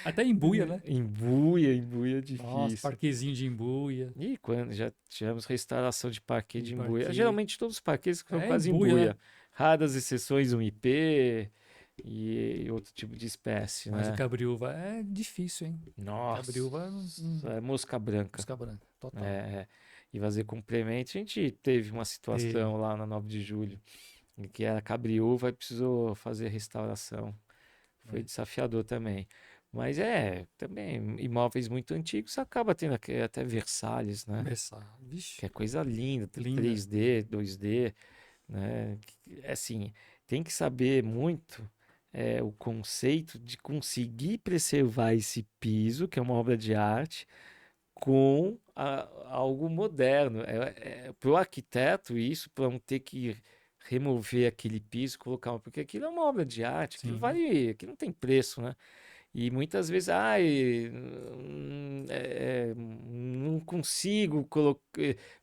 até embuia, né? embuia Nossa, difícil. parquezinho de embuia, E quando já tivemos restauração de parquet de de embuia, parquet, geralmente todos os parquets são quase embuia, né? embuia. Raras exceções, um IP e outro tipo de espécie, Mas o né? cabriúva é difícil, hein? Nossa, Cabriúva, é mosca branca. busca branca, É, total. é. E fazer complemento. A gente teve uma Teve. situação lá na 9 de julho, em que era cabriúva e precisou fazer restauração. Foi É. desafiador também. Mas também, imóveis muito antigos acaba tendo até Versalhes, né? Vixe, Que é coisa linda, linda. 3D, 2D, né? Assim, tem que saber muito o conceito de conseguir preservar esse piso, que é uma obra de arte, com algo moderno. Para o arquiteto, isso, para não ter que remover aquele piso, colocar, porque aquilo é uma obra de arte, Sim, aquilo não tem preço, né? E muitas vezes, ai, não consigo colocar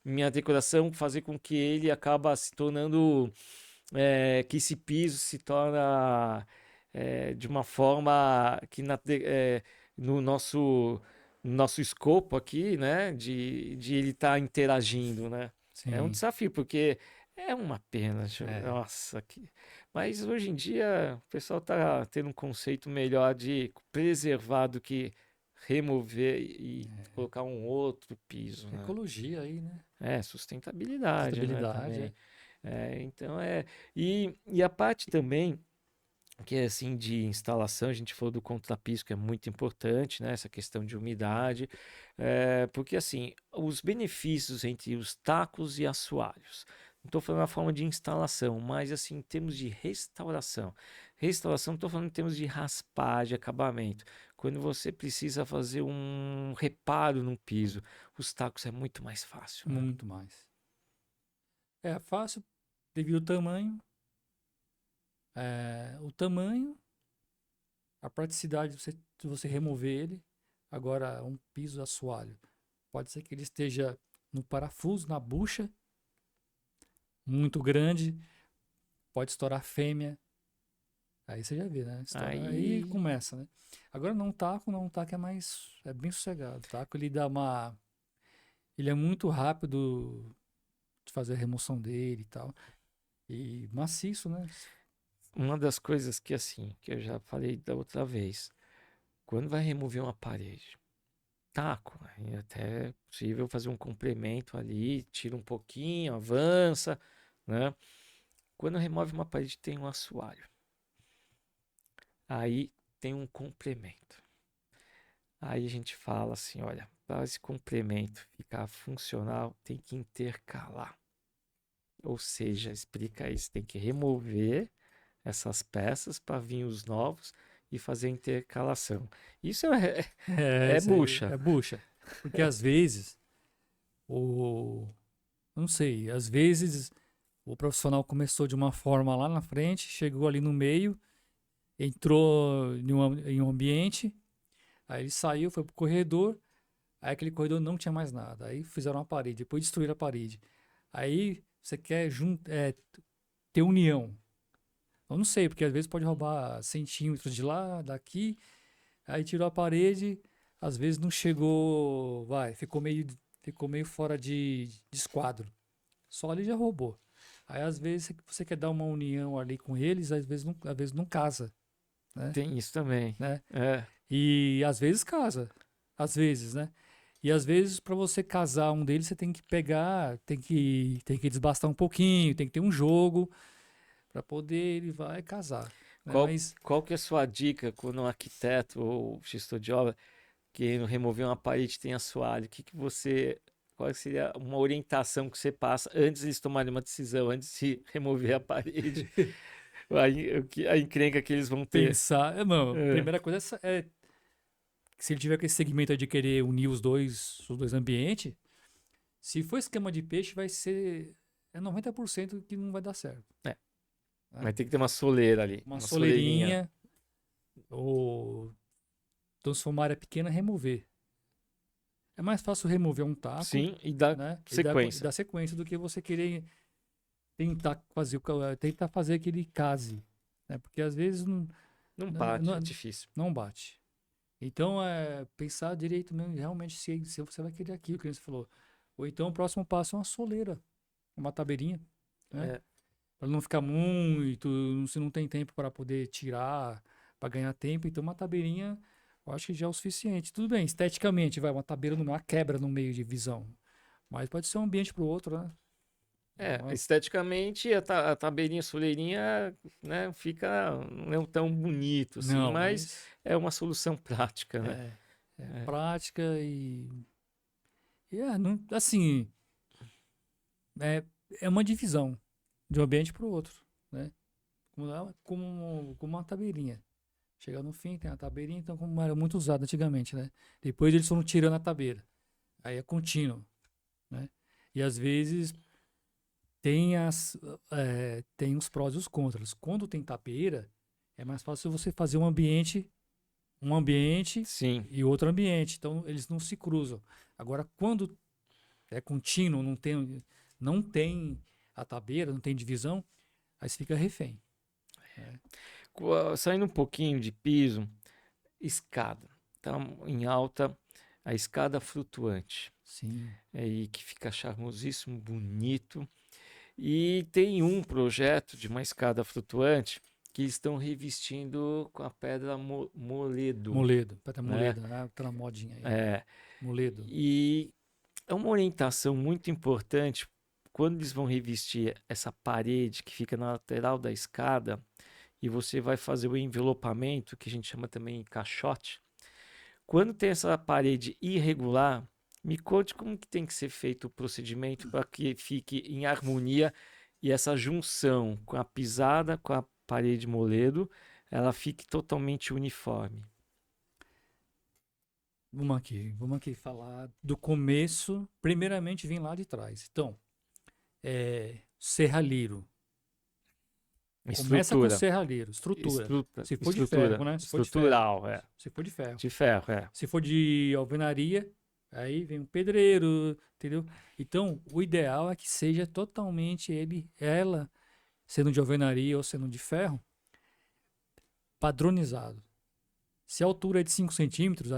minha decoração fazer com que ele acaba se tornando, que esse piso se torna de uma forma que no nosso escopo aqui, né, de ele estar interagindo, né? É um sim. desafio, porque é uma pena, É. nossa, mas hoje em dia o pessoal está tendo um conceito melhor de preservar do que remover e colocar um outro piso, né? Ecologia aí, né? Sustentabilidade, né, Sustentabilidade, é. também. Então e a parte também que é assim de instalação, a gente falou do contrapiso, que é muito importante, né? Essa questão de umidade, porque assim, os benefícios entre os tacos e assoalhos. Não estou falando a forma de instalação, mas assim, em termos de restauração. Restauração, não estou falando em termos de raspagem, acabamento. Quando você precisa fazer um reparo no piso, os tacos é muito mais fácil, né? Muito mais. É fácil devido ao tamanho. O tamanho, a praticidade de você remover ele. Agora, um piso assoalho. Pode ser que ele esteja no parafuso, na bucha, muito grande. Pode estourar fêmea. Aí você já vê, né? Aí Aí, começa, né? Agora não, um taco é mais. É bem sossegado. O taco ele dá uma. Ele é muito rápido de fazer a remoção dele e tal. E maciço, né? uma das coisas que assim, que eu já falei da outra vez, quando vai remover uma parede, taco, aí até é possível fazer um complemento ali, tira um pouquinho, avança, né? Quando remove uma parede, tem um assoalho. Aí tem um complemento. Aí a gente fala assim, olha, para esse complemento ficar funcional, tem que intercalar. Ou seja, explica isso, tem que remover essas peças para vir os novos e fazer a intercalação. Isso é Isso aí bucha. é bucha. Porque às vezes, o. Não sei, às vezes o profissional começou de uma forma lá na frente, chegou ali no meio, entrou em um ambiente, aí ele saiu, foi pro corredor, aí aquele corredor não tinha mais nada. Aí fizeram uma parede, depois destruíram a parede. Aí você quer ter união. Eu não sei, porque às vezes pode roubar centímetros de lá, daqui, aí tirou a parede, às vezes não chegou, ficou meio fora de esquadro. Só ali já roubou. Aí às vezes você quer dar uma união ali com eles, às vezes não casa, né? Tem isso também. Né? É, E às vezes casa, às vezes, né? E às vezes para você casar um deles, você tem que pegar, tem que desbastar um pouquinho, tem que ter um jogo para poder ele vai casar, né? Mas qual que é a sua dica quando um arquiteto ou gestor de obra querendo remover uma parede tem assoalho? Qual seria uma orientação que você passa antes de eles tomarem uma decisão, antes de remover a parede? A encrenca que eles vão ter. pensar, mano, a É, primeira coisa é que se ele tiver com esse segmento aí de querer unir os dois ambientes, se for esquema de peixe, vai ser 90% que não vai dar certo, é, né? vai ter que ter uma soleira ali, Uma uma soleirinha. soleirinha ou transformar a área pequena, remover. É mais fácil remover um taco, Sim, e dá né? E sequência. dar sequência do que você querer tentar fazer aquele case, né? Porque às vezes Não não, bate, é não, difícil. não bate. Então, pensar direito mesmo, realmente, se você vai querer aquilo que você falou. Ou então, o próximo passo é uma soleira, uma tabeirinha, né? É, Para não ficar muito, se não tem tempo para poder tirar, para ganhar tempo, então uma tabeirinha, eu acho que já é o suficiente. Tudo bem, esteticamente, vai uma tabeira, uma quebra no meio de visão. Mas pode ser um ambiente para o outro, né? esteticamente a tabeirinha, soleirinha, né, fica não é tão bonito assim, Não, mas mas é uma solução prática, né? é, é É, prática assim, é, é uma divisão de um ambiente para o outro, né? Como uma tabeirinha. Chega no fim, tem a tabeirinha, então como era muito usado antigamente, né? Depois eles foram tirando a tabeira. Aí é contínuo, né? E às vezes tem os prós e os contras. Quando tem tapeira, é mais fácil você fazer um ambiente sim, e outro ambiente. Então eles não se cruzam. Agora, quando é contínuo, não tem a tabeira, não tem divisão, aí você fica refém, né? Saindo um pouquinho de piso, escada, tá em alta, a escada flutuante, Sim. aí que fica charmosíssimo, bonito. E tem um projeto de uma escada flutuante que estão revestindo com a pedra moledo, Moledo, pedra né? moledo, né? Tá na modinha aí. É, Moledo. e é uma orientação muito importante quando eles vão revestir essa parede que fica na lateral da escada e você vai fazer o envelopamento, que a gente chama também caixote. Quando tem essa parede irregular, me conte como que tem que ser feito o procedimento para que fique em harmonia e essa junção com a pisada, com a parede moledo, ela fique totalmente uniforme. Vamos aqui falar do começo. Primeiramente, vem lá de trás. Então, serralheiro. Começa com Estrutura. serralheiro, estrutura. Se for de Estrutura. ferro, né? Se for de ferro. Estrutural, é. Se for de ferro. De ferro, é. Se for de alvenaria, aí vem um pedreiro, entendeu? Então, o ideal é que seja totalmente ela, sendo de alvenaria ou sendo de ferro, padronizado. Se a altura é de 5 centímetros,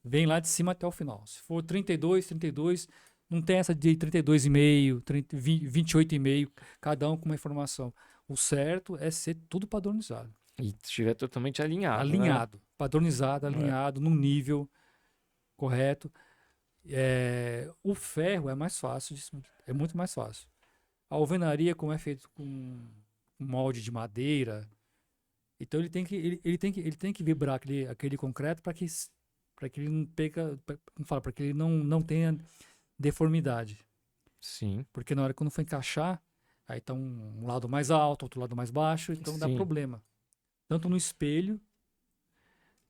vem lá de cima até o final. Se for 32, não tem essa de 32,5, 28,5, cada um com uma informação. O certo é ser tudo padronizado. E estiver totalmente alinhado. Alinhado, Né? padronizado, alinhado, num nível correto. O ferro é mais fácil, é muito mais fácil. A alvenaria, como é feito com molde de madeira, então ele tem que vibrar aquele concreto para que ele não pegue, para que ele não tenha deformidade. Sim. Porque na hora quando for encaixar, aí tá um lado mais alto, outro lado mais baixo, então dá problema. Tanto no espelho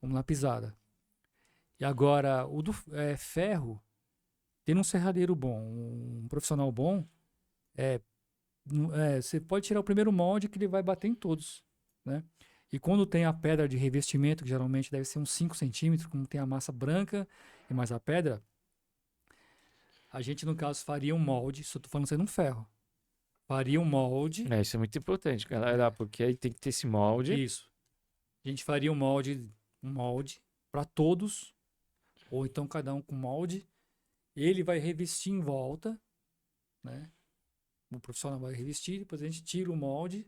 como na pisada. E agora, o do ferro, tendo um serradeiro bom, um profissional bom, você pode tirar o primeiro molde que ele vai bater em todos, né? E quando tem a pedra de revestimento, que geralmente deve ser uns 5 centímetros, como tem a massa branca e mais a pedra, a gente, no caso, faria um molde, só tô falando sendo um ferro. Faria um molde. Isso é muito importante, galera, porque aí tem que ter esse molde. Isso. A gente faria um molde para todos, ou então cada um com molde. Ele vai revestir em volta, né? O profissional vai revestir, depois a gente tira o molde,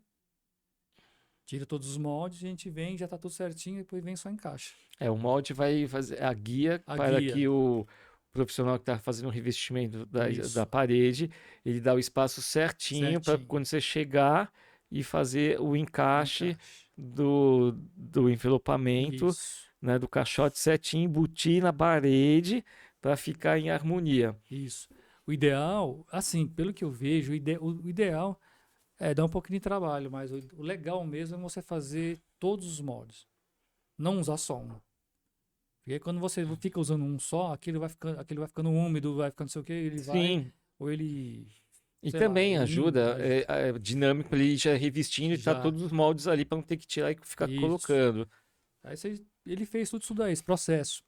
tira todos os moldes, a gente vem, já tá tudo certinho, depois vem só encaixa. O molde vai fazer a guia para que o profissional que está fazendo o revestimento da parede, ele dá o espaço certinho para quando você chegar e fazer o encaixe do envelopamento, né, do caixote certinho, embutir na parede para ficar em harmonia. Isso. O ideal, assim, pelo que eu vejo, o ideal é dar um pouquinho de trabalho, mas o legal mesmo é você fazer todos os moldes. Não usar só um. Porque quando você fica usando um só, aquele vai ficando úmido, vai ficando não sei o que, ele vai. Ou ele. E também ajuda, dinâmico, ele já revestindo e tá todos os moldes ali para não ter que tirar e ficar colocando. Aí ele fez tudo isso daí, esse processo.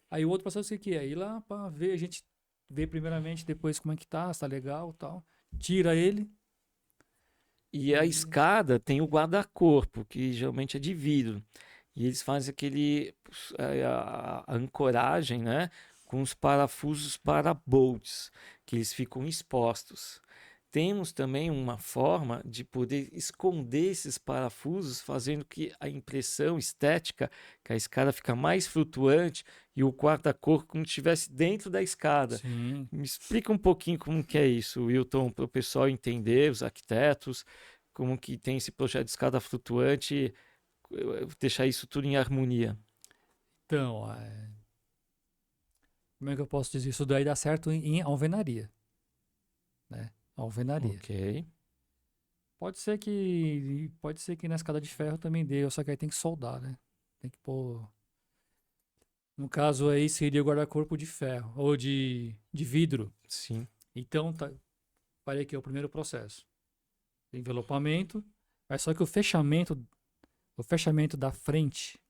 Aí o outro processo o que é? Ir lá para ver, a gente vê primeiramente depois como é que tá, se tá legal e tal. Tira ele. E a escada tem o guarda-corpo, que geralmente é de vidro. E eles fazem a ancoragem, né, com os parafusos para bolts, que eles ficam expostos. Temos também uma forma de poder esconder esses parafusos, fazendo que a impressão estética, que a escada fica mais flutuante e o guarda-corpo como se estivesse dentro da escada. Sim. Me explica um pouquinho como que é isso, Wilton, para o pessoal entender, os arquitetos, como que tem esse projeto de escada flutuante, deixar isso tudo em harmonia. Então, como é que eu posso dizer? Isso daí dá certo em alvenaria, né? Alvenaria. Ok. Pode ser que na escada de ferro também dê, só que aí tem que soldar, né? Tem que pôr. No caso aí seria o guarda-corpo de ferro ou de vidro. Sim. Então, falei aqui, é o primeiro processo. Envelopamento, mas só que o fechamento da frente,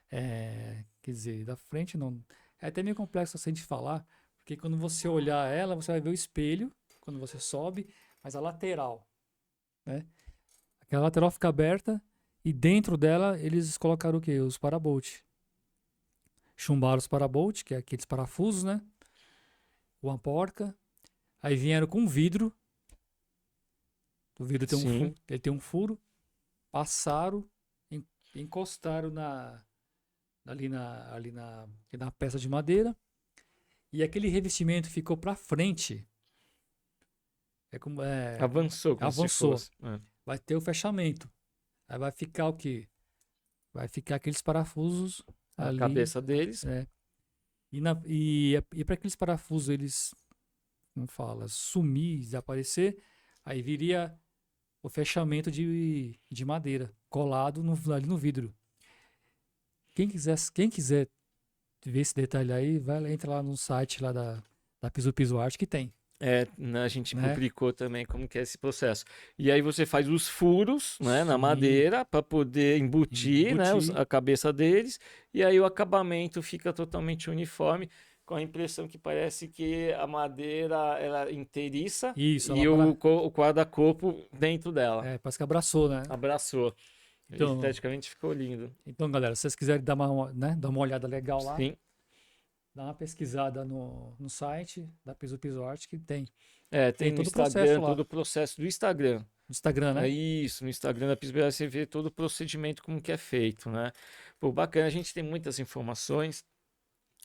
quer dizer, da frente não, é até meio complexo assim de falar, porque quando você olhar ela, você vai ver o espelho, quando você sobe, mas a lateral, né? Aquela lateral fica aberta e dentro dela eles colocaram o quê? Os parabolt. Chumbaram os parabolt, que é aqueles parafusos, né? Uma porca. Aí vieram com vidro. O vidro tem um furo. Passaram, encostaram ali na peça de madeira. E aquele revestimento ficou para frente. Avançou. Avançou. Vai ter o fechamento. Aí vai ficar o quê? Vai ficar aqueles parafusos ali. A cabeça deles. E para aqueles parafusos eles, como fala, sumir, desaparecer, Aí viria o fechamento de madeira, colado ali no vidro. Quem quiser ver esse detalhe aí, entra lá no site lá da Piso Piso Arte que tem, Né, a gente né? publicou também como que é esse processo. E aí você faz os furos, né, na Sim, madeira para poder embutir, né, embuti. a cabeça deles, e aí o acabamento fica totalmente uniforme, com a impressão que parece que a madeira ela é inteiriça Isso, e o guarda-corpo dentro dela. parece que abraçou, né? Abraçou. Então, Esteticamente ficou lindo. então, galera, se vocês quiserem dar uma olhada legal lá, Sim. dá uma pesquisada no site da Piso Piso Arte que tem. Tem Tem no todo o processo Instagram, lá, todo o processo do Instagram. no Instagram, É né? isso, no Instagram da Pisbeira você vê todo o procedimento como que é feito, né? Pô, bacana, a gente tem muitas informações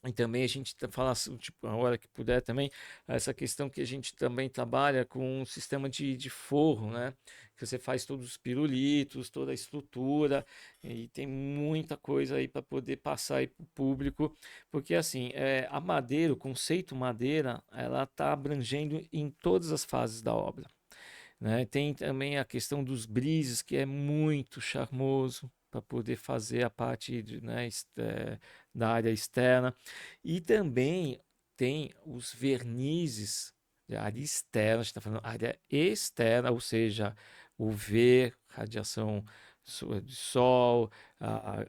e também a gente fala, tipo, a hora que puder também, essa questão que a gente também trabalha com um sistema de forro, né? Que você faz todos os pirulitos, toda a estrutura e tem muita coisa aí para poder passar aí para o público, porque assim, a madeira, o conceito madeira, ela está abrangendo em todas as fases da obra, né? Tem também a questão dos brises, que é muito charmoso para poder fazer a parte né, da área externa. E também tem os vernizes da área externa, a gente está falando área externa, ou seja, UV, radiação de sol,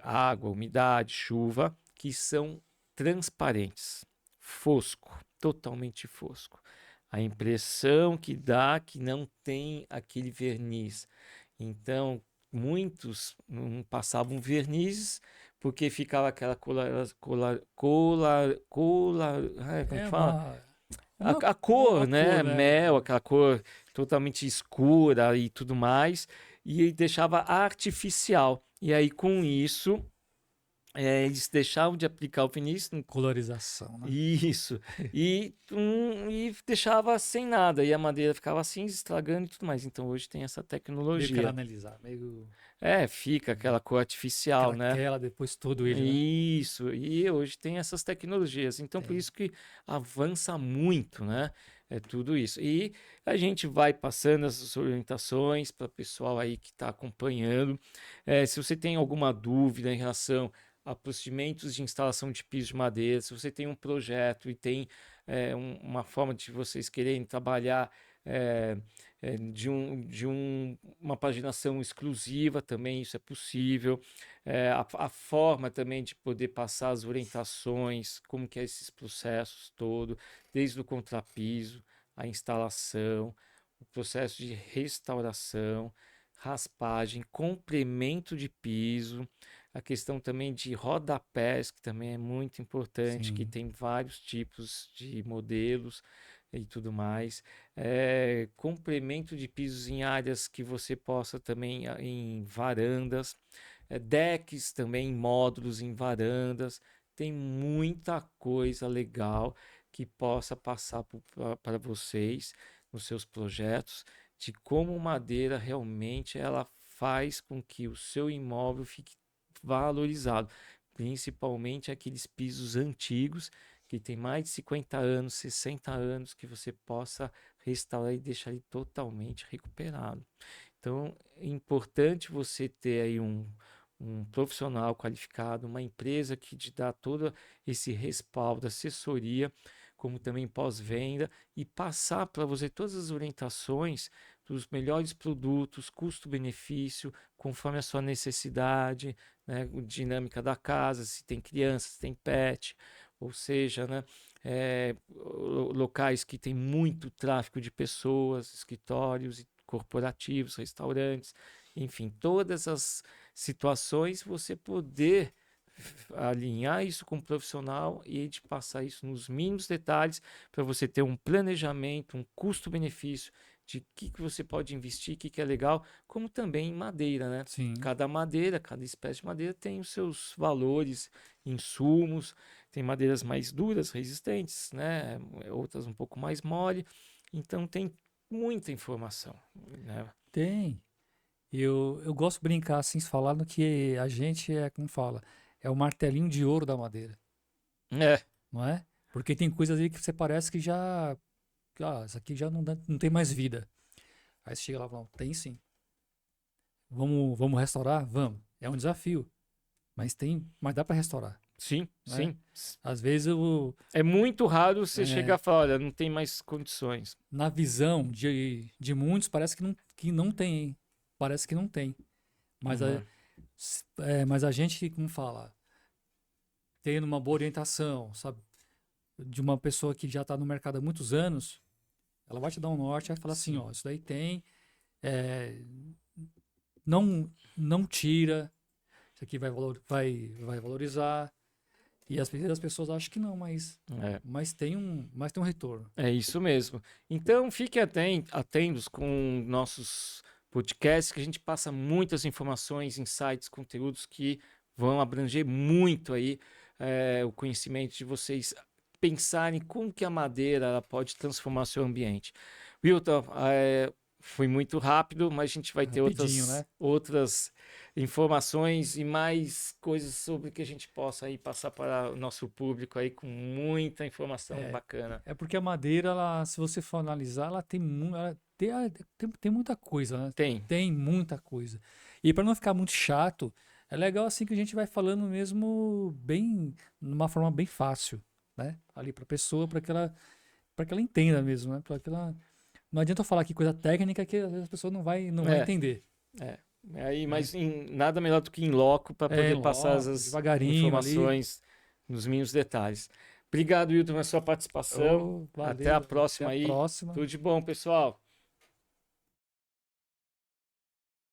água, umidade, chuva, que são transparentes, fosco, totalmente fosco. A impressão que dá que não tem aquele verniz. Então, muitos não passavam vernizes porque ficava aquela como É que fala? A uma cor, cor, né? né? Mel, aquela cor totalmente escura e tudo mais, e deixava artificial. E aí, com isso, eles deixavam de aplicar o verniz. Colorização, né? Isso. E deixava sem nada. E a madeira ficava assim, estragando e tudo mais. Então hoje tem essa Meio tecnologia. caramelizar, meio Fica aquela cor artificial, né? craquela depois todo ele, né? Isso. E hoje tem essas tecnologias. Então por Tem. isso que avança muito, né? É tudo isso. E a gente vai passando essas orientações para o pessoal aí que está acompanhando. Se você tem alguma dúvida em relação a procedimentos de instalação de piso de madeira, se você tem um projeto e tem uma forma de vocês quererem trabalhar é, uma paginação exclusiva, também isso é possível. A forma também de poder passar as orientações, como que é esses processos todo, desde o contrapiso, a instalação, o processo de restauração, raspagem, complemento de piso, a questão também de rodapés, que também é muito importante, que Sim. tem vários tipos de modelos e tudo mais. Complemento de pisos em áreas que você possa também, em varandas, decks também, módulos em varandas. Tem muita coisa legal que possa passar para vocês nos seus projetos, de como madeira realmente ela faz com que o seu imóvel fique valorizado, principalmente aqueles pisos antigos que tem mais de 50 anos, 60 anos, que você possa restaurar e deixar ele totalmente recuperado. Então, é importante você ter aí um profissional qualificado, uma empresa que te dá todo esse respaldo, assessoria, como também pós-venda, e passar para você todas as orientações dos melhores produtos, custo-benefício, conforme a sua necessidade, né, dinâmica da casa, se tem criança, se tem pet, ou seja, né, locais que tem muito tráfego de pessoas, escritórios corporativos, restaurantes, enfim, todas as situações, você poder alinhar isso com o profissional e de passar isso nos mínimos detalhes para você ter um planejamento, um custo-benefício de que você pode investir, que é legal, como também em madeira, né? Sim. Cada madeira, cada espécie de madeira tem os seus valores, insumos, tem madeiras mais duras, resistentes, né? Outras um pouco mais mole, então tem muita informação, né? Tem. Eu gosto de brincar assim, falando que a gente como fala, é o martelinho de ouro da madeira, É, não é? Porque tem coisas ali que você parece que isso aqui já não tem mais vida. Aí você chega lá e fala, tem sim. Vamos restaurar? Vamos. É um desafio. Mas dá para restaurar, Sim, né? sim. Às vezes É muito raro você chegar é, a falar, olha, não tem mais condições. na visão de muitos parece que não tem, hein? Parece que não tem. Mas Uhum. mas a gente, como fala, tendo uma boa orientação, sabe? De uma pessoa que já está no mercado há muitos anos, ela vai te dar um norte, vai falar assim, Sim. ó, isso daí tem, é, não tira, isso aqui vai valorizar. E as pessoas acham que não, É. mas tem um retorno. É isso mesmo. Então, fiquem atentos com nossos podcasts, que a gente passa muitas informações, insights, conteúdos que vão abranger muito aí o conhecimento de vocês pensarem como que a madeira ela pode transformar seu ambiente. Wilton, foi muito rápido, mas a gente vai ter Rapidinho, né? outras informações e mais coisas sobre que a gente possa aí passar para o nosso público aí com muita informação É, bacana. é porque a madeira, ela, se você for analisar, tem muita coisa, né? Tem. Tem muita coisa. E para não ficar muito chato, é legal assim que a gente vai falando mesmo bem, numa forma bem fácil, né? Ali para a pessoa, para que ela entenda mesmo, né? Para que ela não adianta eu falar aqui coisa técnica que às vezes a pessoa não vai É, entender, é. Aí, né? mas nada melhor do que em loco para É, poder passar logo, as devagarinho ali. informações nos mínimos detalhes. Obrigado, Wilton, pela sua participação. Oh, Até a valeu. Até próxima a aí. próxima. Tudo de bom, pessoal.